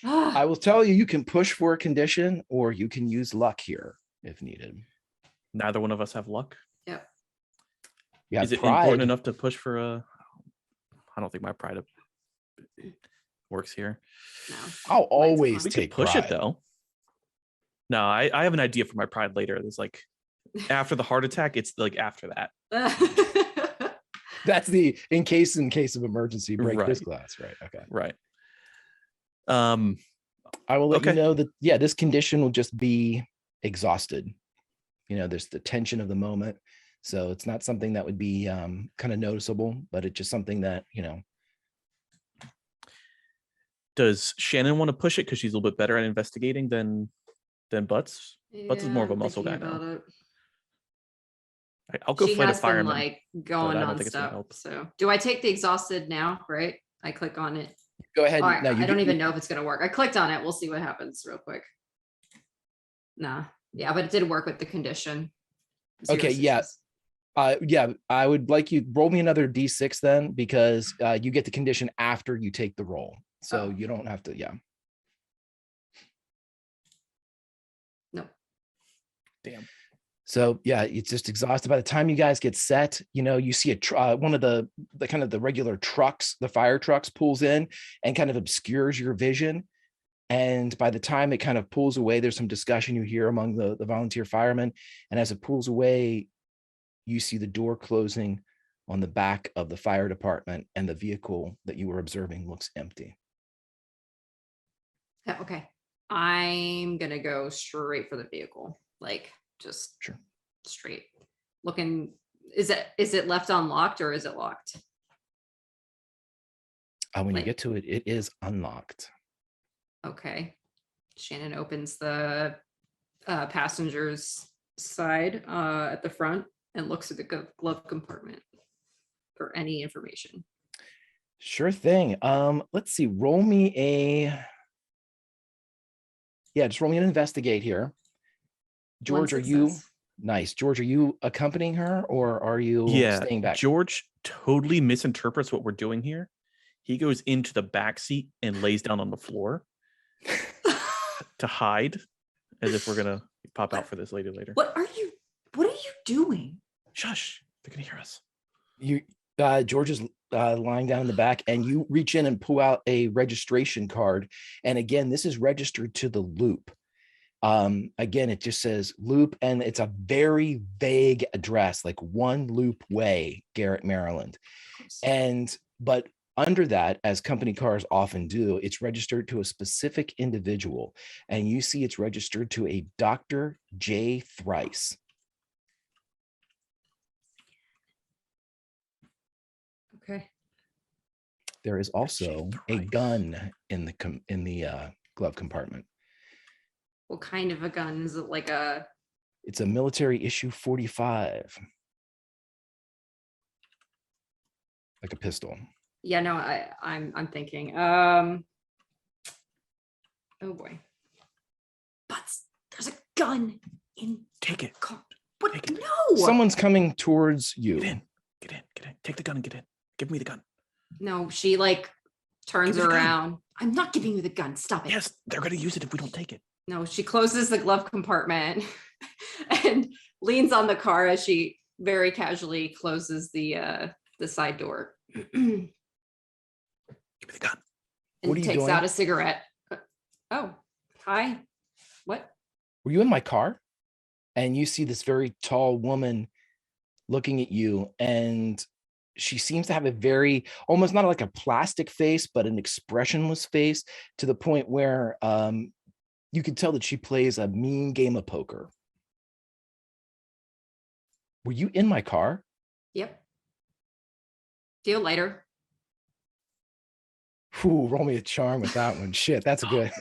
I will tell you, you can push for a condition or you can use luck here if needed. Neither one of us have luck. Yep. Yeah, Is it pride. important enough to push for a? I don't think my pride works here. No. I'll Mine's always fine. We take could push pride. it though. No, I have an idea for my pride later. There's like after the heart attack, it's like after that. That's the in case of emergency, break this Right. glass. Right. Okay. Right. I will let you Okay. know that this condition will just be exhausted. There's the tension of the moment. So it's not something that would be kind of noticeable, but it's just something that, Does Shannon want to push it because she's a little bit better at investigating than Butts? Butts is more of a I'm muscle guy thinking now. about it. I'll go She fight a has been fireman. like going I don't think it's gonna nonstop. help. So do I take the exhausted now? Right? I click on it. go ahead. Oh, No, I don't even know if it's gonna work. I clicked on it. We'll see what happens real quick. Nah. Yeah, but it did work with the condition. Zero Okay, yeah. success. I would like you roll me another D6 then, because you get the condition after you take the roll. So Oh. you don't have to, No. Damn. So it's just exhausted. By the time you guys get set, you see one of the kind of the regular trucks, the fire trucks pulls in and kind of obscures your vision. And by the time it kind of pulls away, there's some discussion you hear among the volunteer firemen. And as it pulls away, you see the door closing on the back of the fire department, and the vehicle that you were observing looks empty. Yeah, okay. I'm gonna go straight for the vehicle. Like just Sure. straight. Looking, is it left unlocked or is it locked? When you Like- get to it, it is unlocked. Okay. Shannon opens the passenger's side at the front and looks at the glove compartment for any information. Sure thing. Let's see. Roll me just roll me an investigate here. George, One are you success. nice? George, are you accompanying her or are you staying back? George totally misinterprets what we're doing here. He goes into the back seat and lays down on the floor to hide, as if we're gonna pop out for this later. What are you doing? Shush! They're gonna hear us. George is lying down in the back, and you reach in and pull out a registration card. And again, this is registered to the Loop. Again, it just says Loop, and it's a very vague address, like One Loop Way, Garrett, Maryland. But under that, as company cars often do, it's registered to a specific individual, and you see it's registered to a Dr. J. Thrice. Okay. There is also a gun in the glove compartment. What kind of a gun? Is it like a It's a military issue 45, like a pistol. Yeah, no, I'm thinking. Oh boy. But there's a gun in Take it. the car. What? Take it. No. Someone's coming towards you. Get in. Get in. Get in. Take the gun and get in. Give me the gun. No, she like turns Give me the gun. around. I'm not giving you the gun. Stop it. Yes, they're gonna use it if we don't take it. No, she closes the glove compartment and leans on the car as she very casually closes the side door. And Give me the gun. What are you takes doing? out a cigarette. Oh, hi. What? Were you in my car? And you see this very tall woman looking at you, and she seems to have a very, almost not like a plastic face, but an expressionless face, to the point where you can tell that she plays a mean game of poker. Were you in my car? Yep. Do you have a lighter? Ooh, roll me a charm with that one. Shit, that's a good.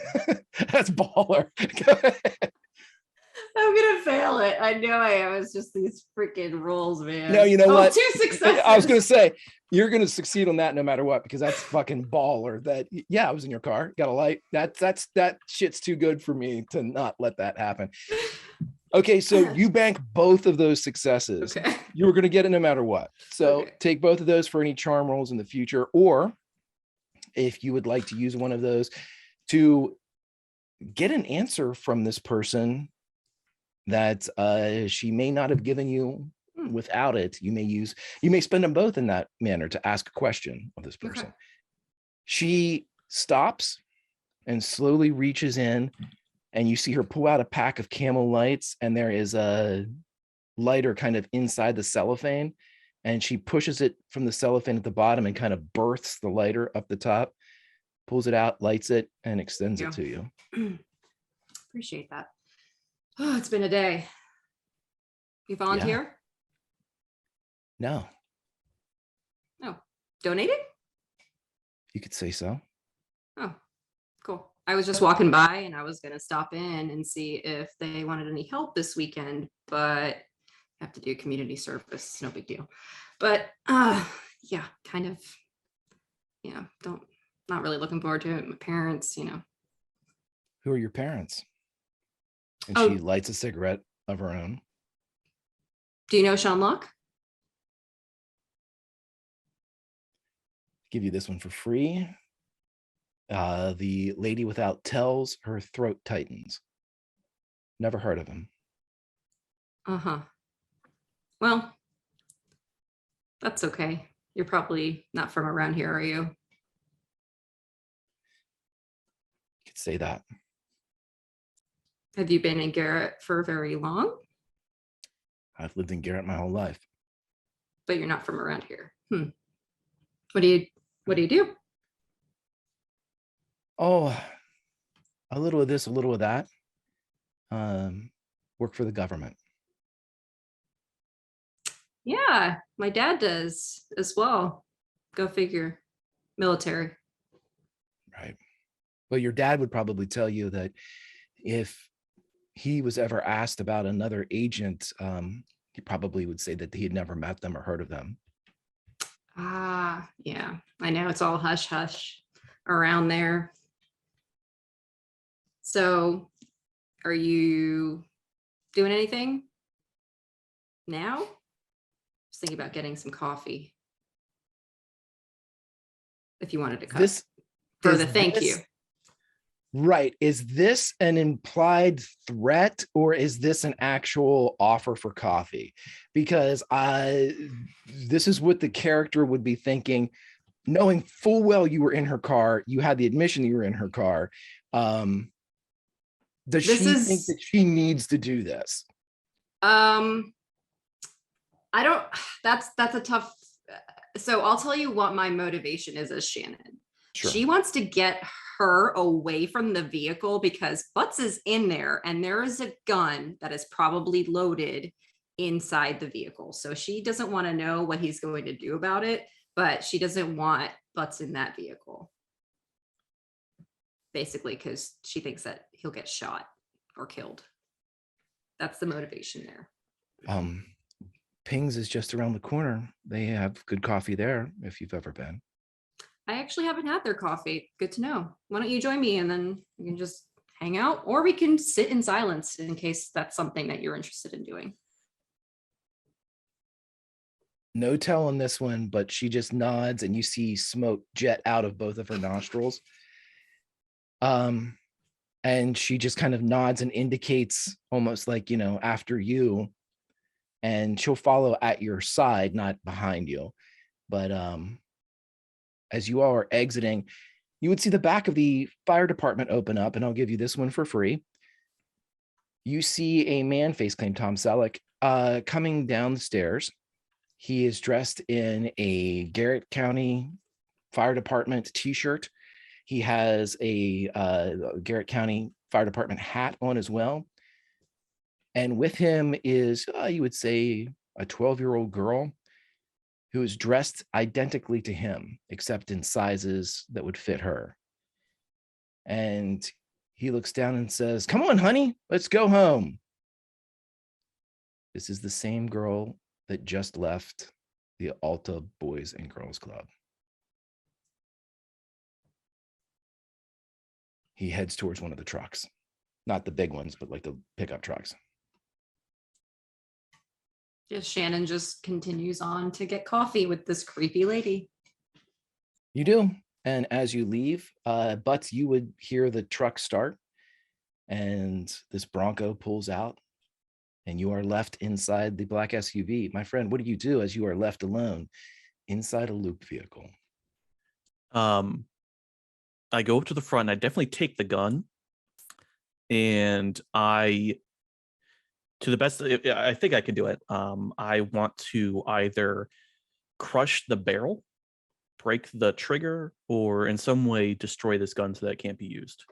That's baller. Go ahead. I'm gonna fail it. I know I am. It's just these freaking rolls, man. No, you know what? 2 successes. I was gonna say you're gonna succeed on that no matter what, because that's fucking baller. That I was in your car, got a light. That shit's too good for me to not let that happen. Okay, so you bank both of those successes. Okay. You were gonna get it no matter what. So Okay. take both of those for any charm rolls in the future, or if you would like to use one of those to get an answer from this person that she may not have given you without it. You may spend them both in that manner to ask a question of this person. Okay. She stops and slowly reaches in, and you see her pull out a pack of Camel lights, and there is a lighter kind of inside the cellophane, and she pushes it from the cellophane at the bottom and kind of births the lighter up the top, pulls it out, lights it, and extends it to you. Appreciate that. Oh, it's been a day. You volunteer? No, No. Donated? you could say so. Oh, cool. I was just walking by and I was going to stop in and see if they wanted any help this weekend, but I have to do community service. No big deal. But yeah, kind of, not really looking forward to it. My parents, Who are your parents? And Oh. she lights a cigarette of her own. Do you know Sean Locke? Give you this one for free. The lady without tells, her throat tightens. Never heard of him. Uh-huh. Well, that's okay. You're probably not from around here, are you? You could say that. Have you been in Garrett for very long? I've lived in Garrett my whole life. But you're not from around here. What do you do? Oh, a little of this, a little of that. Work for the government. Yeah, my dad does as well. Go figure. Military. Right. Well, your dad would probably tell you that if he was ever asked about another agent, he probably would say that he had never met them or heard of them. Ah, yeah. I know it's all hush hush around there. So, are you doing anything now? Just thinking about getting some coffee. If you wanted to cut This for is the thank this- you. Right. Is this an implied threat or is this an actual offer for coffee? Because this is what the character would be thinking, knowing full well you were in her car, you had the admission that you were in her car. Does she think that she needs to do this? I don't, that's a tough, so I'll tell you what my motivation is as Shannon. Sure. She wants to get her away from the vehicle because Butts is in there and there is a gun that is probably loaded inside the vehicle. So she doesn't want to know what he's going to do about it, but she doesn't want Butts in that vehicle. Basically, because she thinks that he'll get shot or killed. That's the motivation there. Ping's is just around the corner. They have good coffee there if you've ever been. I actually haven't had their coffee. Good to know. Why don't you join me and then we can just hang out, or we can sit in silence in case that's something that you're interested in doing. No tell on this one, but she just nods and you see smoke jet out of both of her nostrils. And she just kind of nods and indicates almost like, after you, and she'll follow at your side, not behind you. But as you all are exiting, you would see the back of the fire department open up, and I'll give you this one for free. You see a man, face claim Tom Selleck, coming down the stairs. He is dressed in a Garrett County Fire Department t-shirt. He has a Garrett County Fire Department hat on as well. And with him is, you would say, a 12-year-old girl who is dressed identically to him, except in sizes that would fit her. And he looks down and says, "Come on, honey, let's go home." This is the same girl that just left the Alta Boys and Girls Club. He heads towards one of the trucks. Not the big ones, but like the pickup trucks. Just Shannon just continues on to get coffee with this creepy lady. You do. And as you leave, Butts, you would hear the truck start, and this Bronco pulls out, and you are left inside the black SUV. My friend, what do you do as you are left alone inside a loop vehicle? I go up to the front. I definitely take the gun, and to the best, I think I can do it. I want to either crush the barrel, break the trigger, or in some way destroy this gun so that it can't be used.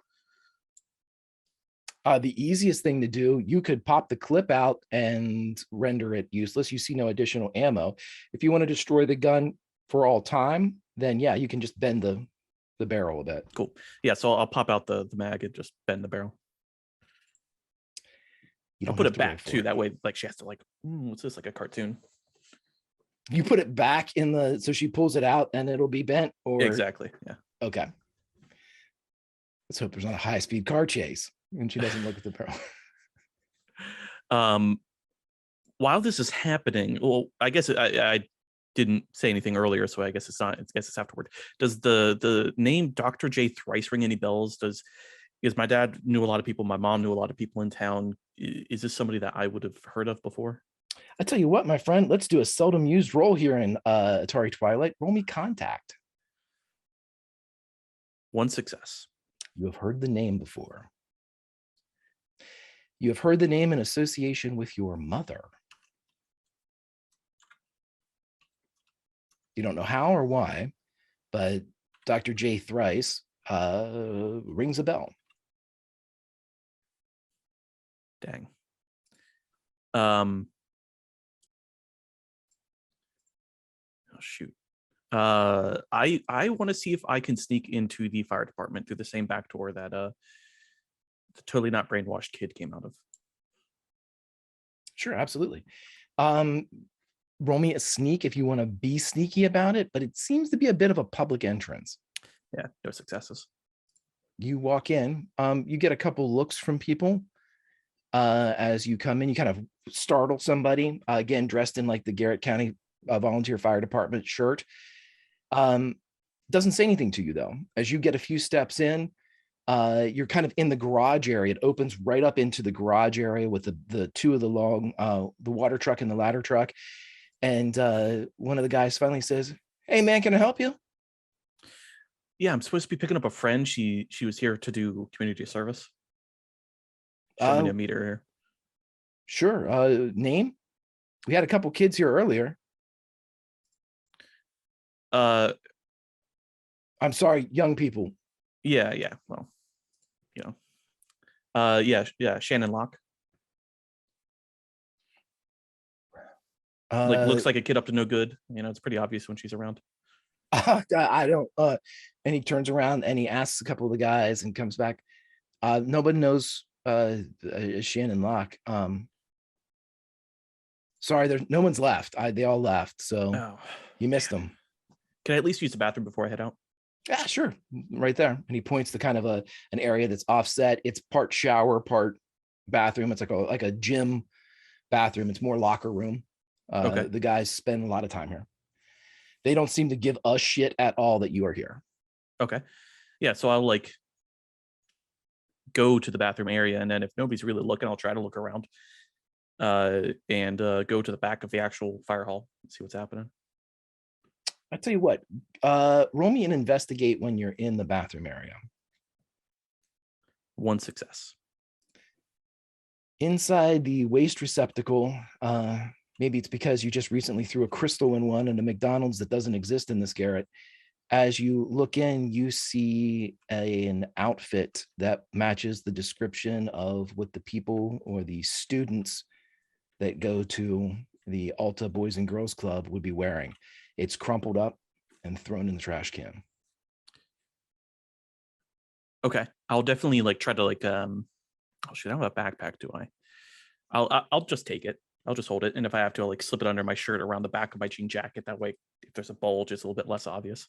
The easiest thing to do, you could pop the clip out and render it useless. You see no additional ammo. If you want to destroy the gun for all time, then yeah, you can just bend the barrel a bit. Cool. Yeah, so I'll pop out the mag and just bend the barrel. I'll put it back too. That way, like she has to like, what's this, like a cartoon? You put it back so she pulls it out and it'll be bent, or exactly. Yeah. Okay. Let's hope there's not a high-speed car chase and she doesn't look at the barrel. While this is happening, well, I guess I didn't say anything earlier, so I guess it's not. I guess it's afterward. Does the name Dr. J Thrice ring any bells? Because my dad knew a lot of people, my mom knew a lot of people in town. Is this somebody that I would have heard of before? I tell you what, my friend, let's do a seldom used roll here in Atari Twilight. Roll me contact. 1 success. You have heard the name before. You have heard the name in association with your mother. You don't know how or why, but Dr. J Thrice rings a bell. Dang. Oh shoot. I want to see if I can sneak into the fire department through the same back door that the totally not brainwashed kid came out of. Sure, absolutely. Roll me a sneak if you want to be sneaky about it, but it seems to be a bit of a public entrance. Yeah, no successes. You walk in, you get a couple looks from people as you come in. You kind of startle somebody, again, dressed in like the Garrett County Volunteer Fire Department shirt. Doesn't say anything to you though. As you get a few steps in, you're kind of in the garage area. It opens right up into the garage area with the two of the long, the water truck and the ladder truck. And one of the guys finally says, "Hey man, can I help you?" Yeah, I'm supposed to be picking up a friend. She was here to do community service. Showing me a meter here. Sure. Name? We had a couple kids here earlier. I'm sorry, young people. Yeah. Well, you know. Yeah. Shannon Locke. Like looks like a kid up to no good. You know, it's pretty obvious when she's around. I don't. And he turns around and he asks a couple of the guys and comes back. Nobody knows Shannon Locke. Sorry, there's no one's left. They all left, so you missed them. Can I at least use the bathroom before I head out? Yeah, sure. Right there. And he points to kind of an area that's offset. It's part shower, part bathroom. It's like a gym bathroom. It's more locker room. Okay. The guys spend a lot of time here. They don't seem to give a shit at all that you are here. Okay. Yeah, so I'll like go to the bathroom area, and then if nobody's really looking, I'll try to look around and go to the back of the actual fire hall and see what's happening. I tell you what, roll me and investigate when you're in the bathroom area. 1 success. Inside the waste receptacle, maybe it's because you just recently threw a crystal in one at a McDonald's that doesn't exist in this garret. As you look in, you see an outfit that matches the description of what the people or the students that go to the Alta Boys and Girls Club would be wearing. It's crumpled up and thrown in the trash can. Okay, I'll definitely like try to like oh shit, I don't have a backpack, do I? I'll just take it. I'll just hold it, and if I have to, I'll like slip it under my shirt around the back of my jean jacket. That way, if there's a bulge, it's a little bit less obvious.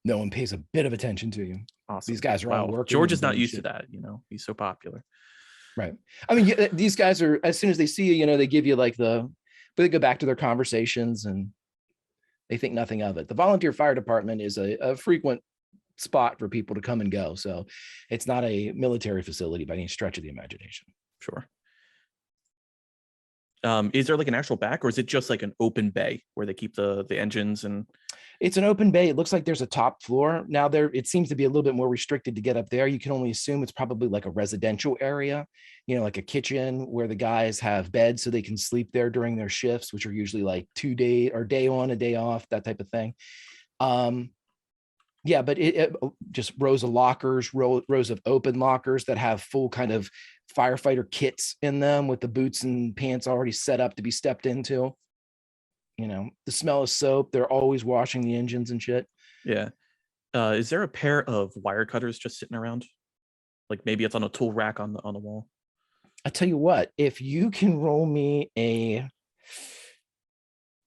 No one pays a bit of attention to you. Awesome. These guys are all working. George is not used to that, you know. He's so popular. Right. I mean, these guys are, as soon as they see you, you know, they give you like but they go back to their conversations and They think nothing of it. The volunteer fire department is a frequent spot for people to come and go. So it's not a military facility by any stretch of the imagination. Sure. Is there like an actual back, or is it just like an open bay where they keep the engines? And it's an open bay. It looks like there's a top floor. Now it seems to be a little bit more restricted to get up there. You can only assume it's probably like a residential area, like a kitchen where the guys have beds so they can sleep there during their shifts, which are usually like 2 day or day on, a day off, that type of thing. Yeah, but it just rows of lockers, rows of open lockers that have full kind of firefighter kits in them with the boots and pants already set up to be stepped into. The smell of soap. They're always washing the engines and shit. Yeah. Is there a pair of wire cutters just sitting around? Like maybe it's on a tool rack on the wall. I tell you what, if you can roll me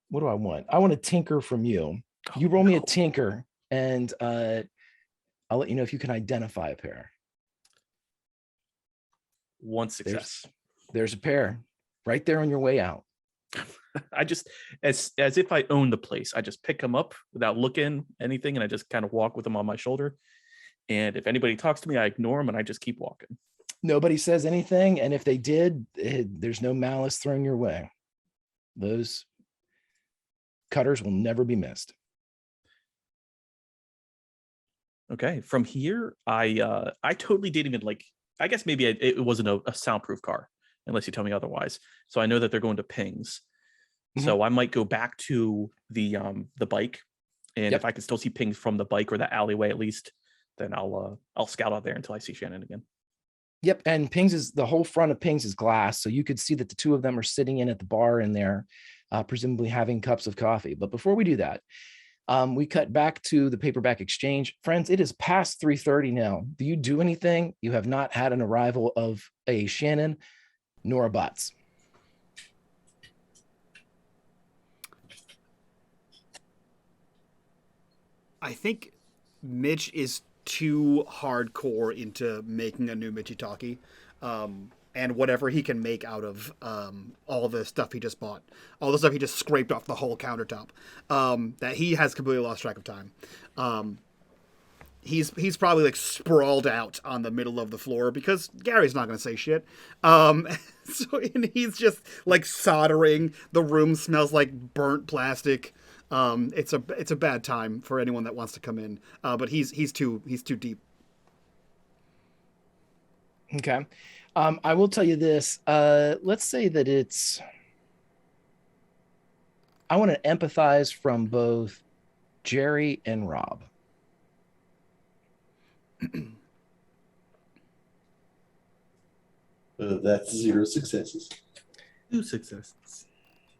what do I want? I want a tinker from you. You roll me a tinker. And I'll let you know if you can identify a pair. One success. There's a pair right there on your way out. I just, as if I own the place, I just pick them up without looking anything, and I just kind of walk with them on my shoulder. And if anybody talks to me, I ignore them and I just keep walking. Nobody says anything, and if they did, there's no malice thrown your way. Those cutters will never be missed. Okay, from here, I totally didn't even I guess maybe it wasn't a soundproof car, unless you tell me otherwise. So I know that they're going to pings. Mm-hmm. So I might go back to the bike, and if I can still see pings from the bike or the alleyway at least, then I'll scout out there until I see Shannon again. Yep, and the whole front of Pings is glass, so you could see that the two of them are sitting in at the bar in there, presumably having cups of coffee. But before we do that, we cut back to the paperback exchange. Friends, it is past 3:30 now. Do you do anything? You have not had an arrival of a Shannon nor a Butts. I think Mitch is too hardcore into making a new Michitaki. And whatever he can make out of all the stuff he just bought, all the stuff he just scraped off the whole countertop, that he has completely lost track of time. He's probably like sprawled out on the middle of the floor because Gary's not going to say shit. And he's just like soldering. The room smells like burnt plastic. It's a bad time for anyone that wants to come in. But he's too deep. Okay. I will tell you this. Let's say that I want to empathize from both Jerry and Rob. That's 0 successes. 2 successes.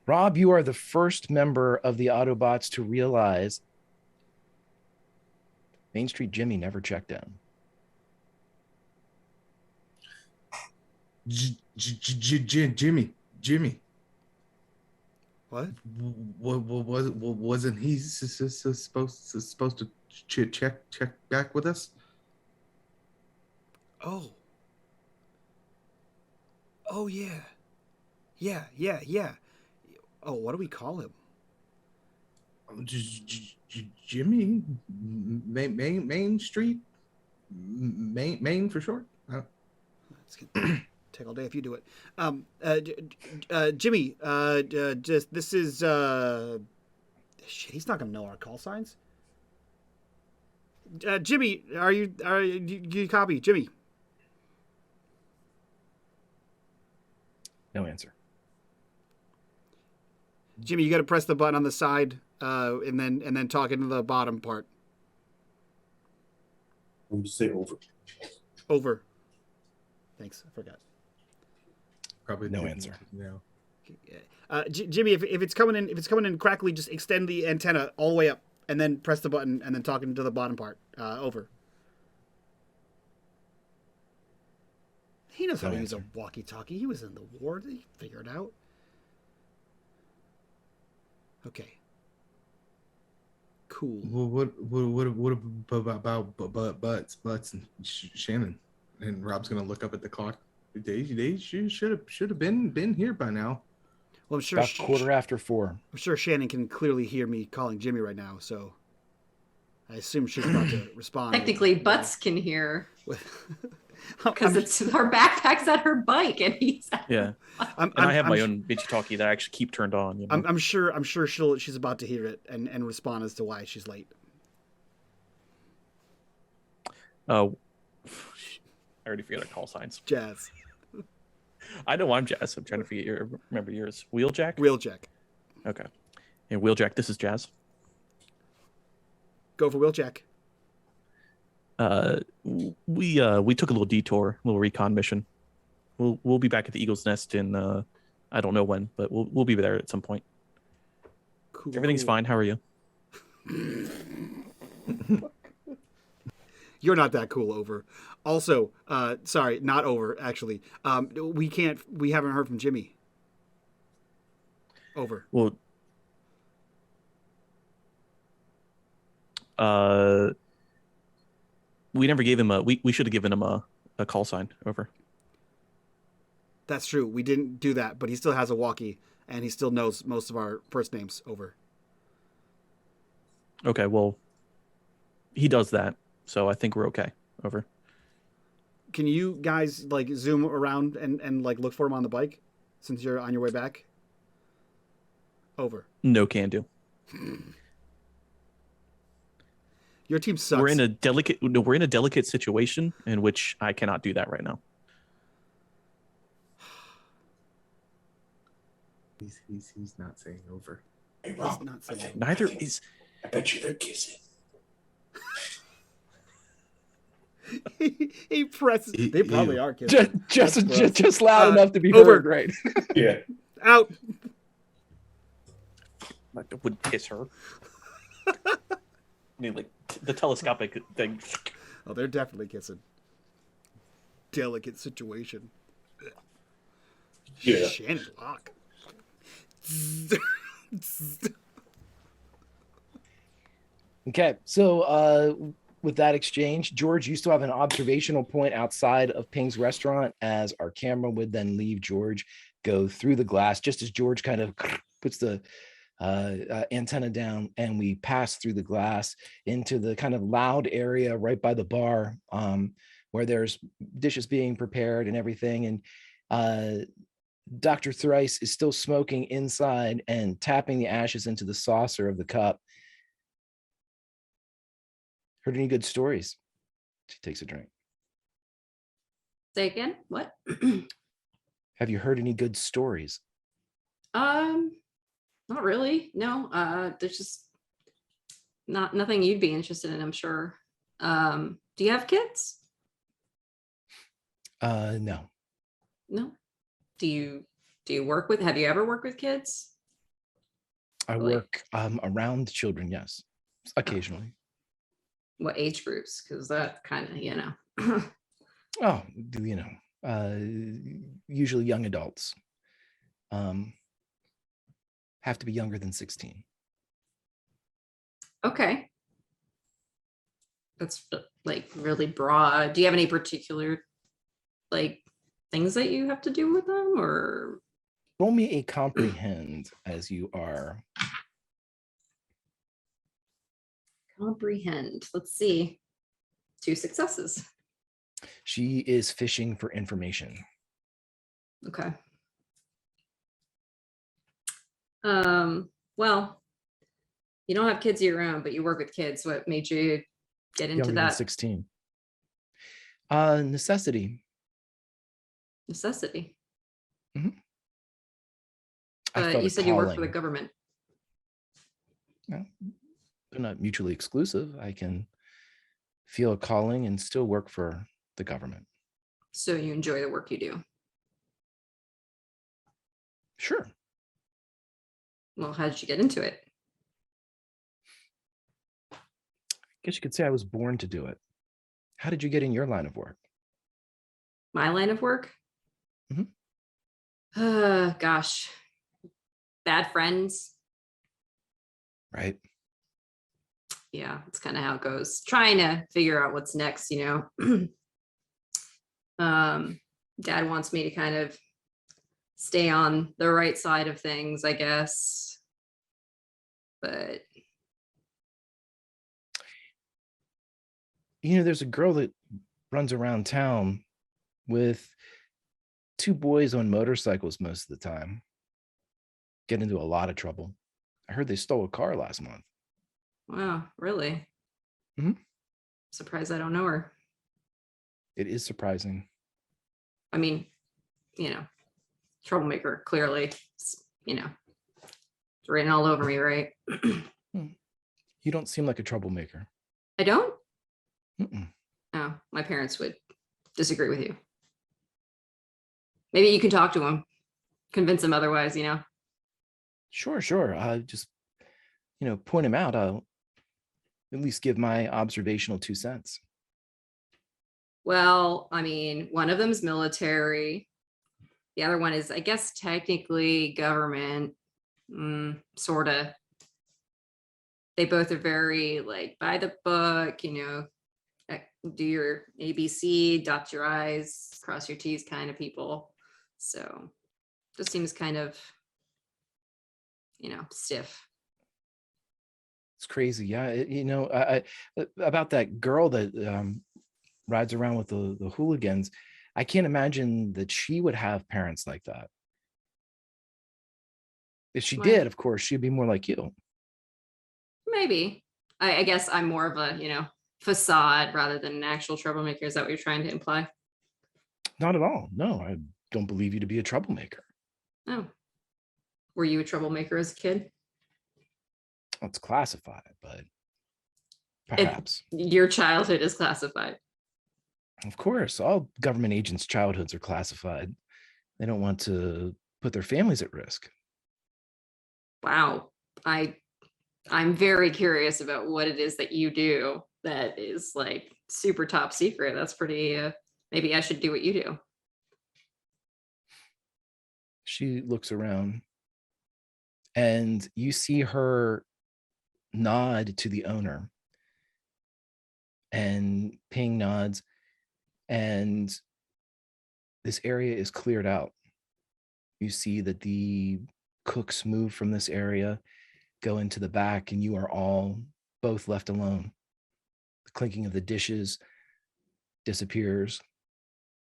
Rob, you are the first member of the Autobots to realize Main Street Jimmy never checked in. Jimmy. What? Wasn't he supposed to check back with us? Oh yeah. Oh, what do we call him? Jimmy, Main Street, Main for short. That's good. Take all day if you do it. Jimmy, this is shit. He's not gonna know our call signs. Jimmy, are you copy? Jimmy. No answer. Jimmy, you got to press the button on the side, and then talk into the bottom part. I'm just say over. Over. Thanks, I forgot. Probably no answer. No. Jimmy, if it's coming in crackly, just extend the antenna all the way up, and then press the button, and then talk into the bottom part. Over. He knows how to use a walkie-talkie. He was in the war. He figured it out. Okay. Cool. What about Butts and Shannon? And Rob's gonna look up at the clock. They should have been here by now. Well, I'm sure About 4:15. I'm sure Shannon can clearly hear me calling Jimmy right now, so I assume she's about to respond. Technically, Butts can hear because I'm- it's her backpack's at her bike, and he's Yeah. And I have my own bitchy talkie that I actually keep turned on. You know? I'm sure she's about to hear it and respond as to why she's late. Oh, I already forgot our call signs. Jazz. I know I'm Jazz. I'm trying to remember yours. Wheeljack? Wheeljack. Okay. And Wheeljack, this is Jazz. Go for Wheeljack. We took a little detour, a little recon mission. We'll be back at the Eagle's Nest in I don't know when, but we'll be there at some point. Cool. Everything's fine. How are you? You're not that cool, Over. Also, sorry, not Over, actually. We haven't heard from Jimmy. Over. Well, we never gave him we should have given him a call sign. Over. That's true. We didn't do that, but he still has a walkie, and he still knows most of our first names. Over. Okay, well, he does that, so I think we're okay. Over. Can you guys like zoom around and like look for him on the bike since you're on your way back? Over. No can do. Your team sucks. We're in a delicate situation in which I cannot do that right now. He's not saying over. Hey, Rob, not saying Neither is. I bet you they're kissing. he presses. They probably are kidding. Just loud enough to be Over. heard, right? Yeah. Out. I would kiss her. I mean, like the telescopic thing. Oh, they're definitely kissing. Delicate situation. Yeah. Shannon Locke. Okay, so with that exchange, George, you still have an observational point outside of Ping's restaurant as our camera would then leave George go through the glass just as George kind of puts the antenna down, and we pass through the glass into the kind of loud area right by the bar where there's dishes being prepared and everything. And Dr. Thrice is still smoking inside and tapping the ashes into the saucer of the cup. Heard any good stories? She takes a drink. Say again. What? Have you heard any good stories? Not really. No. There's just nothing you'd be interested in, I'm sure. Do you have kids? No. No. Do you work with? Have you ever worked with kids? I work around children, yes, occasionally. What age groups? Because that kind of, Oh, usually young adults. Have to be younger than 16. Okay. That's like really broad. Do you have any particular like things that you have to do with them, or Roll me a comprehend as you are. comprehend? Let's see. 2 successes. She is fishing for information. Okay. Well, you don't have kids of your own, but you work with kids. What made you get into Younger than that 16. Necessity. necessity? I But felt you a said you work for the calling. government. No, they're not mutually exclusive. I can feel a calling and still work for the government. So you enjoy the work you do. Sure. Well, how did you get into it? I guess you could say I was born to do it. How did you get in your line of work? My line of work? Mhm. Gosh. Bad friends. Right. Yeah, it's kind of how it goes. Trying to figure out what's next, Dad wants me to kind of stay on the right side of things, I guess. But There's a girl that runs around town with 2 boys on motorcycles most of the time. Get into a lot of trouble. I heard they stole a car last month. wow, really? Mhm. Surprised I don't know her. It is surprising. I mean, troublemaker, clearly. It's written all over me, right? You don't seem like a troublemaker. I don't? Mm-mm. Oh, my parents would disagree with you. Maybe you can talk to him, convince him otherwise, Sure. Just, point him out. I'll at least give my observational 2 cents. Well, I mean, one of them's military. The other one is, I guess, technically government, sort of. They both are very like by the book, do your ABC, dot your I's, cross your T's kind of people. So just seems kind of, stiff. It's crazy. Yeah. I about that girl that rides around with the hooligans. I can't imagine that she would have parents like that. If she Why? did, of course, she'd be more like you. Maybe. I guess I'm more of a, facade rather than an actual troublemaker. Is that what you're trying to imply? Not at all. No, I don't believe you to be a troublemaker. Oh. Were you a troublemaker as a kid? It's classified, but perhaps. Your childhood is classified. Of course, all government agents' childhoods are classified. They don't want to put their families at risk. Wow. I'm very curious about what it is that you do that is like super top secret. That's pretty, maybe I should do what you do. She looks around and you see her nod to the owner and Ping nods, and this area is cleared out. You see that the cooks move from this area, go into the back, and you are all both left alone. The clinking of the dishes disappears,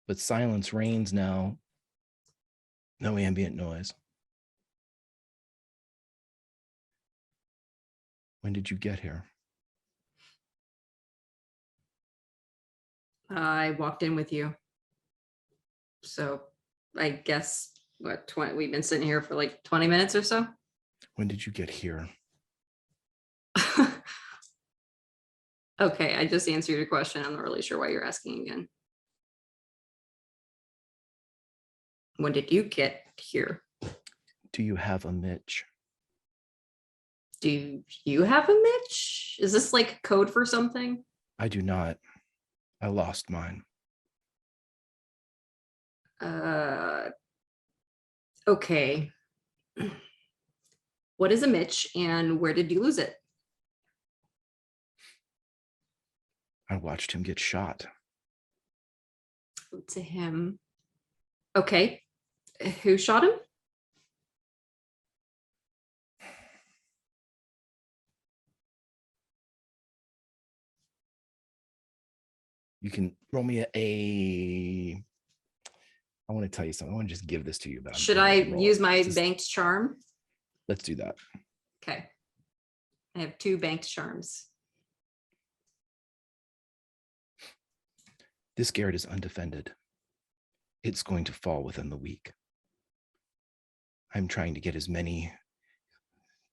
but silence reigns now. No ambient noise. When did you get here? I walked in with you. So I guess we've been sitting here for like 20 minutes or so. When did you get here? Okay, I just answered your question. I'm not really sure why you're asking again. When did you get here? Do you have a Mitch? Do you have a Mitch? Is this like code for something? I do not. I lost mine. Okay. What is a Mitch and where did you lose it? I watched him get shot. To him. Okay. Who shot him? You can roll me I want to tell you something. I want to just give this to you. But Should I use my banked charm? Let's do that. Okay. I have 2 banked charms. This garret is undefended. It's going to fall within the week. I'm trying to get as many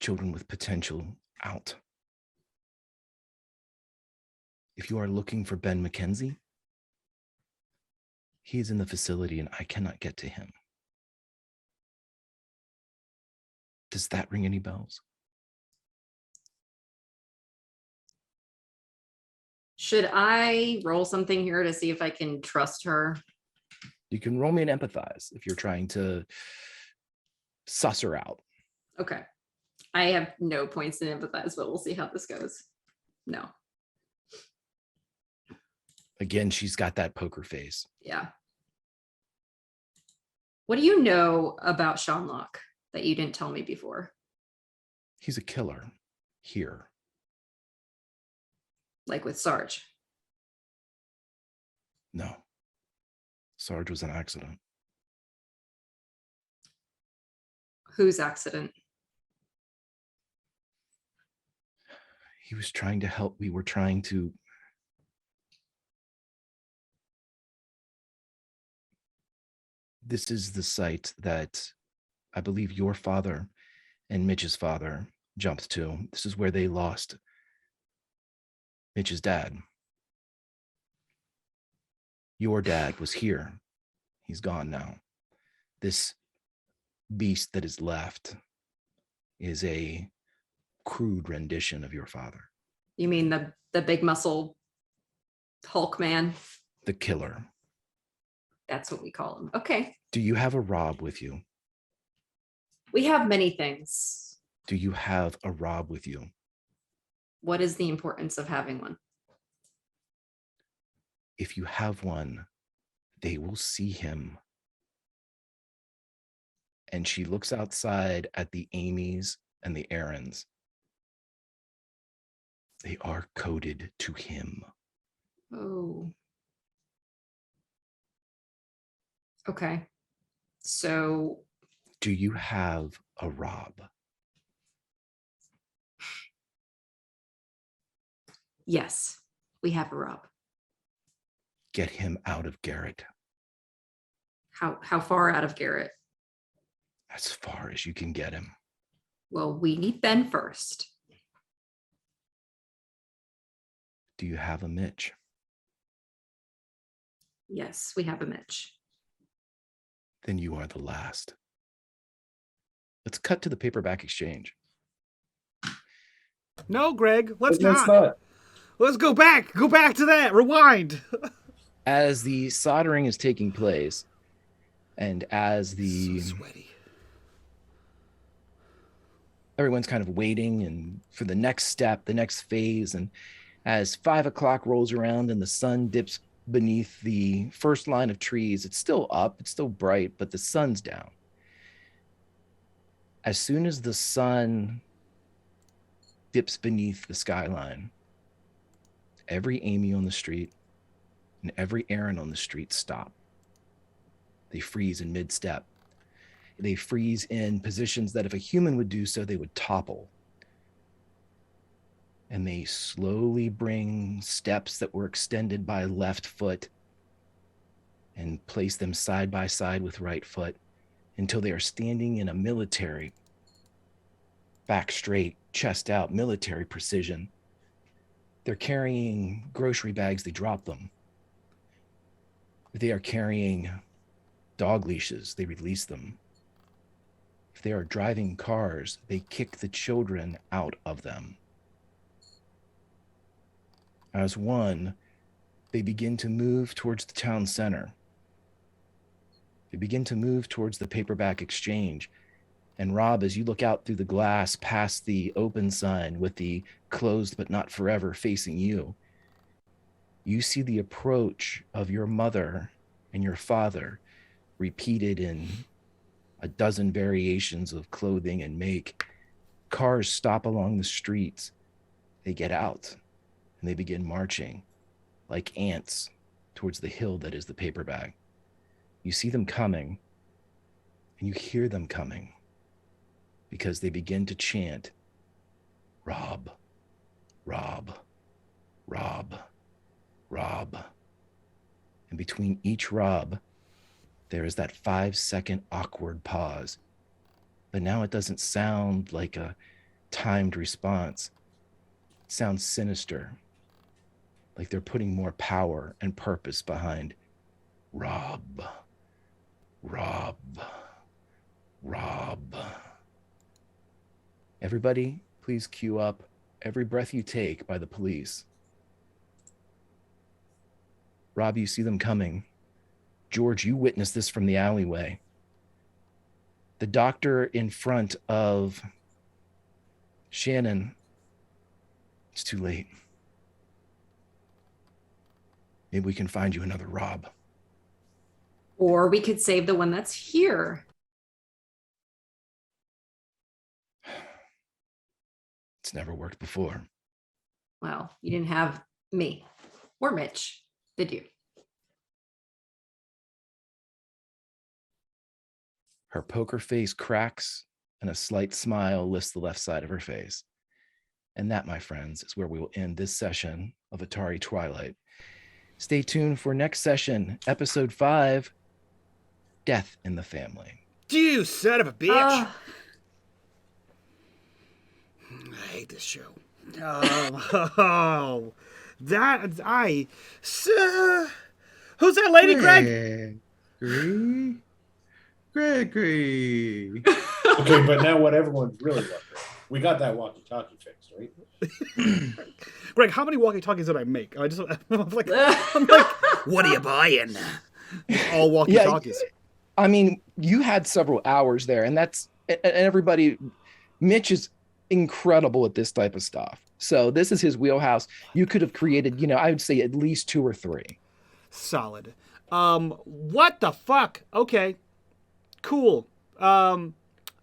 children with potential out. If you are looking for Ben McKenzie, he's in the facility and I cannot get to him. Does that ring any bells? Should I roll something here to see if I can trust her? You can roll me an empathize if you're trying to suss her out. Okay. I have no points in empathize, but we'll see how this goes. No. Again, she's got that poker face. Yeah. What do you know about Sean Locke that you didn't tell me before? He's a killer here. Like with Sarge? No. Sarge was an accident. Whose accident? He was trying to help. We were trying to. This is the site that I believe your father and Mitch's father jumped to. This is where they lost Mitch's dad. Your dad was here. He's gone now. This beast that is left is a crude rendition of your father. You mean the big muscle Hulk man? The killer. That's what we call him. Okay. Do you have a Rob with you? We have many things. Do you have a Rob with you? What is the importance of having one? If you have one, they will see him. And she looks outside at the Amy's and the Aarons. They are coded to him. Oh. Okay. So. Do you have a Rob? Yes, we have a Rob. Get him out of Garrett. How far out of Garrett? As far as you can get him. Well, we need Ben first. Do you have a Mitch? Yes, we have a Mitch. Then you are the last. Let's cut to the paperback exchange. No, Greg, let's But that's not. not. Let's go back. Go back to that. Rewind. As the soldering is taking place, and as the So sweaty. everyone's kind of waiting and for the next step, the next phase, and as 5 o'clock rolls around and the sun dips beneath the first line of trees, it's still up, it's still bright, but the sun's down. As soon as the sun dips beneath the skyline, every Amy on the street and every Aaron on the street stop. They freeze in mid-step. They freeze in positions that if a human would do so, they would topple. And they slowly bring steps that were extended by left foot and place them side by side with right foot until they are standing in a military, back straight, chest out, military precision. They're carrying grocery bags, they drop them. If they are carrying dog leashes, they release them. If they are driving cars, they kick the children out of them. As one, they begin to move towards the town center. They begin to move towards the paperback exchange. And Rob, as you look out through the glass past the open sign with the closed but not forever facing you, you see the approach of your mother and your father repeated in a dozen variations of clothing and make. Cars stop along the streets. They get out and they begin marching like ants towards the hill that is the paperback. You see them coming and you hear them coming because they begin to chant, Rob, Rob, Rob, Rob. And between each Rob, there is that 5-second awkward pause. But now it doesn't sound like a timed response. It sounds sinister, like they're putting more power and purpose behind Rob, Rob, Rob. Everybody, please cue up Every Breath You Take by the Police. Rob, you see them coming. George, you witnessed this from the alleyway. The doctor in front of Shannon, it's too late. Maybe we can find you another Rob. Or we could save the one that's here. It's never worked before. Well, you didn't have me or Mitch, did you? Her poker face cracks and a slight smile lifts the left side of her face. And that, my friends, is where we will end this session of Atari Twilight. Stay tuned for next session, episode 5, Death in the Family. You son of a bitch. Ugh. I hate this show. Oh, who's that lady, Greg? Gregory. Okay, but now what everyone's really wondering, we got that walkie-talkie fixed, right? Greg, how many walkie-talkies did I make? I'm like, what are you buying? All walkie-talkies. I mean, you had several hours there, and everybody, Mitch is incredible at this type of stuff. So this is his wheelhouse. You could have created, I would say at least 2 or 3. Solid. What the fuck? Okay. Cool. I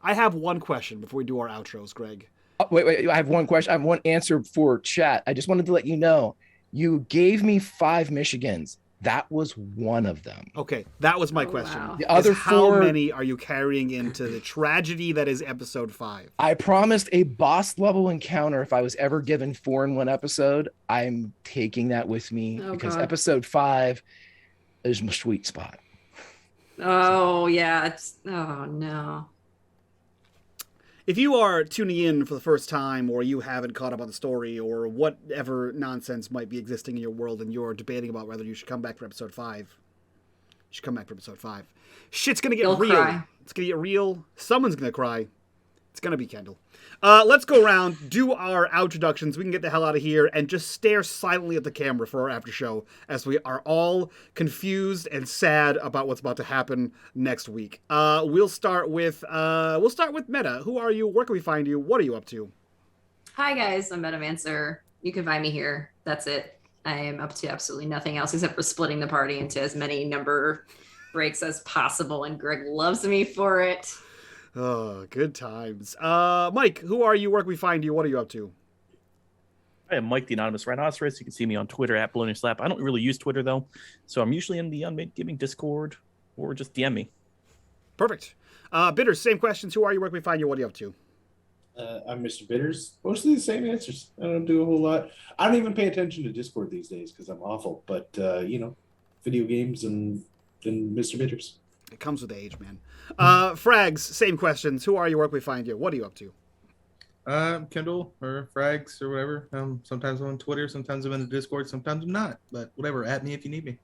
have one question before we do our outros, Greg. Wait. I have one question. I have one answer for chat. I just wanted to let you know, you gave me 5 Michigans. That was one of them. Okay, that was my question. Wow. The other 4, how many are you carrying into the tragedy that is episode 5? I promised a boss level encounter if I was ever given 4 in one episode. I'm taking that with me because God. episode 5 is my sweet spot. Oh, yeah. Oh, no. If you are tuning in for the first time, or you haven't caught up on the story, or whatever nonsense might be existing in your world, and you're debating about whether you should come back for episode 5, you should come back for episode 5. Shit's gonna get You'll real. cry. It's gonna get real. Someone's gonna cry. It's gonna be Kendall. Let's go around, do our introductions. We can get the hell out of here and just stare silently at the camera for our after show as we are all confused and sad about what's about to happen next week. We'll start with Meta. Who are you? Where can we find you? What are you up to? Hi, guys. I'm Metamancer. You can find me here. That's it. I am up to absolutely nothing else except for splitting the party into as many number breaks as possible, and Greg loves me for it. Oh, good times. Mike, who are you? Where can we find you? What are you up to? I am Mike the Anonymous Rhinoceros. You can see me on Twitter at Baloney Slap. I don't really use Twitter, though, so I'm usually in the unMadeGaming Discord, or just DM me. Perfect. Bitters, same questions. Who are you? Where can we find you? What are you up to? I'm Mr. Bitters. Mostly the same answers. I don't do a whole lot. I don't even pay attention to Discord these days because I'm awful. But, video games and Mr. Bitters. It comes with age, man. Frags, same questions. Who are you? Where can we find you? What are you up to? Kindle or Frags or whatever. Sometimes I'm on Twitter, sometimes I'm in the Discord, sometimes I'm not. But whatever, at me if you need me.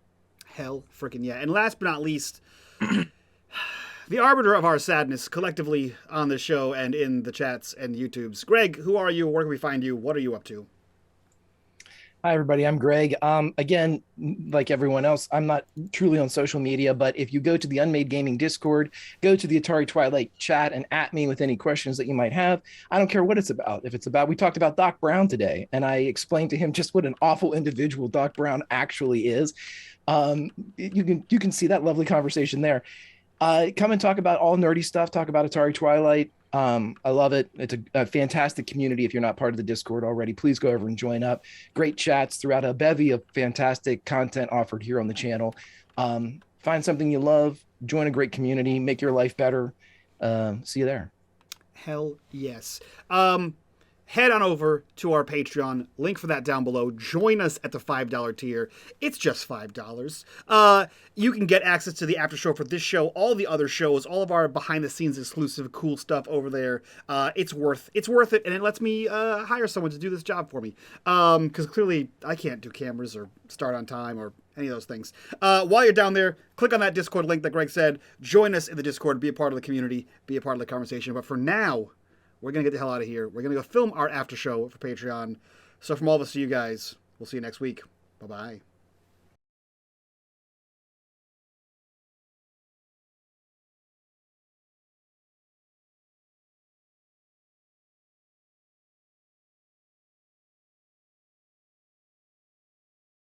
Hell freaking yeah. And last but not least, the arbiter of our sadness collectively on the show and in the chats and YouTubes. Greg, who are you? Where can we find you? What are you up to? Hi, everybody. I'm Greg. Again, like everyone else, I'm not truly on social media, but if you go to the unMadeGaming Discord, go to the Atari Twilight chat and at me with any questions that you might have. I don't care what it's about. If it's about, we talked about Doc Brown today, and I explained to him just what an awful individual Doc Brown actually is. You can see that lovely conversation there. Come and talk about all nerdy stuff. Talk about Atari Twilight. I love it. It's a fantastic community. If you're not part of the Discord already, please go over and join up. Great chats throughout a bevy of fantastic content offered here on the channel. Find something you love, join a great community, make your life better. See you there. Hell yes. Head on over to our Patreon. Link for that down below. Join us at the $5 tier. It's just $5. You can get access to the after show for this show, all the other shows, all of our behind the scenes exclusive cool stuff over there. It's worth it, and it lets me hire someone to do this job for me. Because clearly I can't do cameras or start on time or any of those things. While you're down there, click on that Discord link that Greg said. Join us in the Discord. Be a part of the community. Be a part of the conversation. But for now, we're going to get the hell out of here. We're going to go film our after show for Patreon. So from all of us to you guys, we'll see you next week. Bye-bye.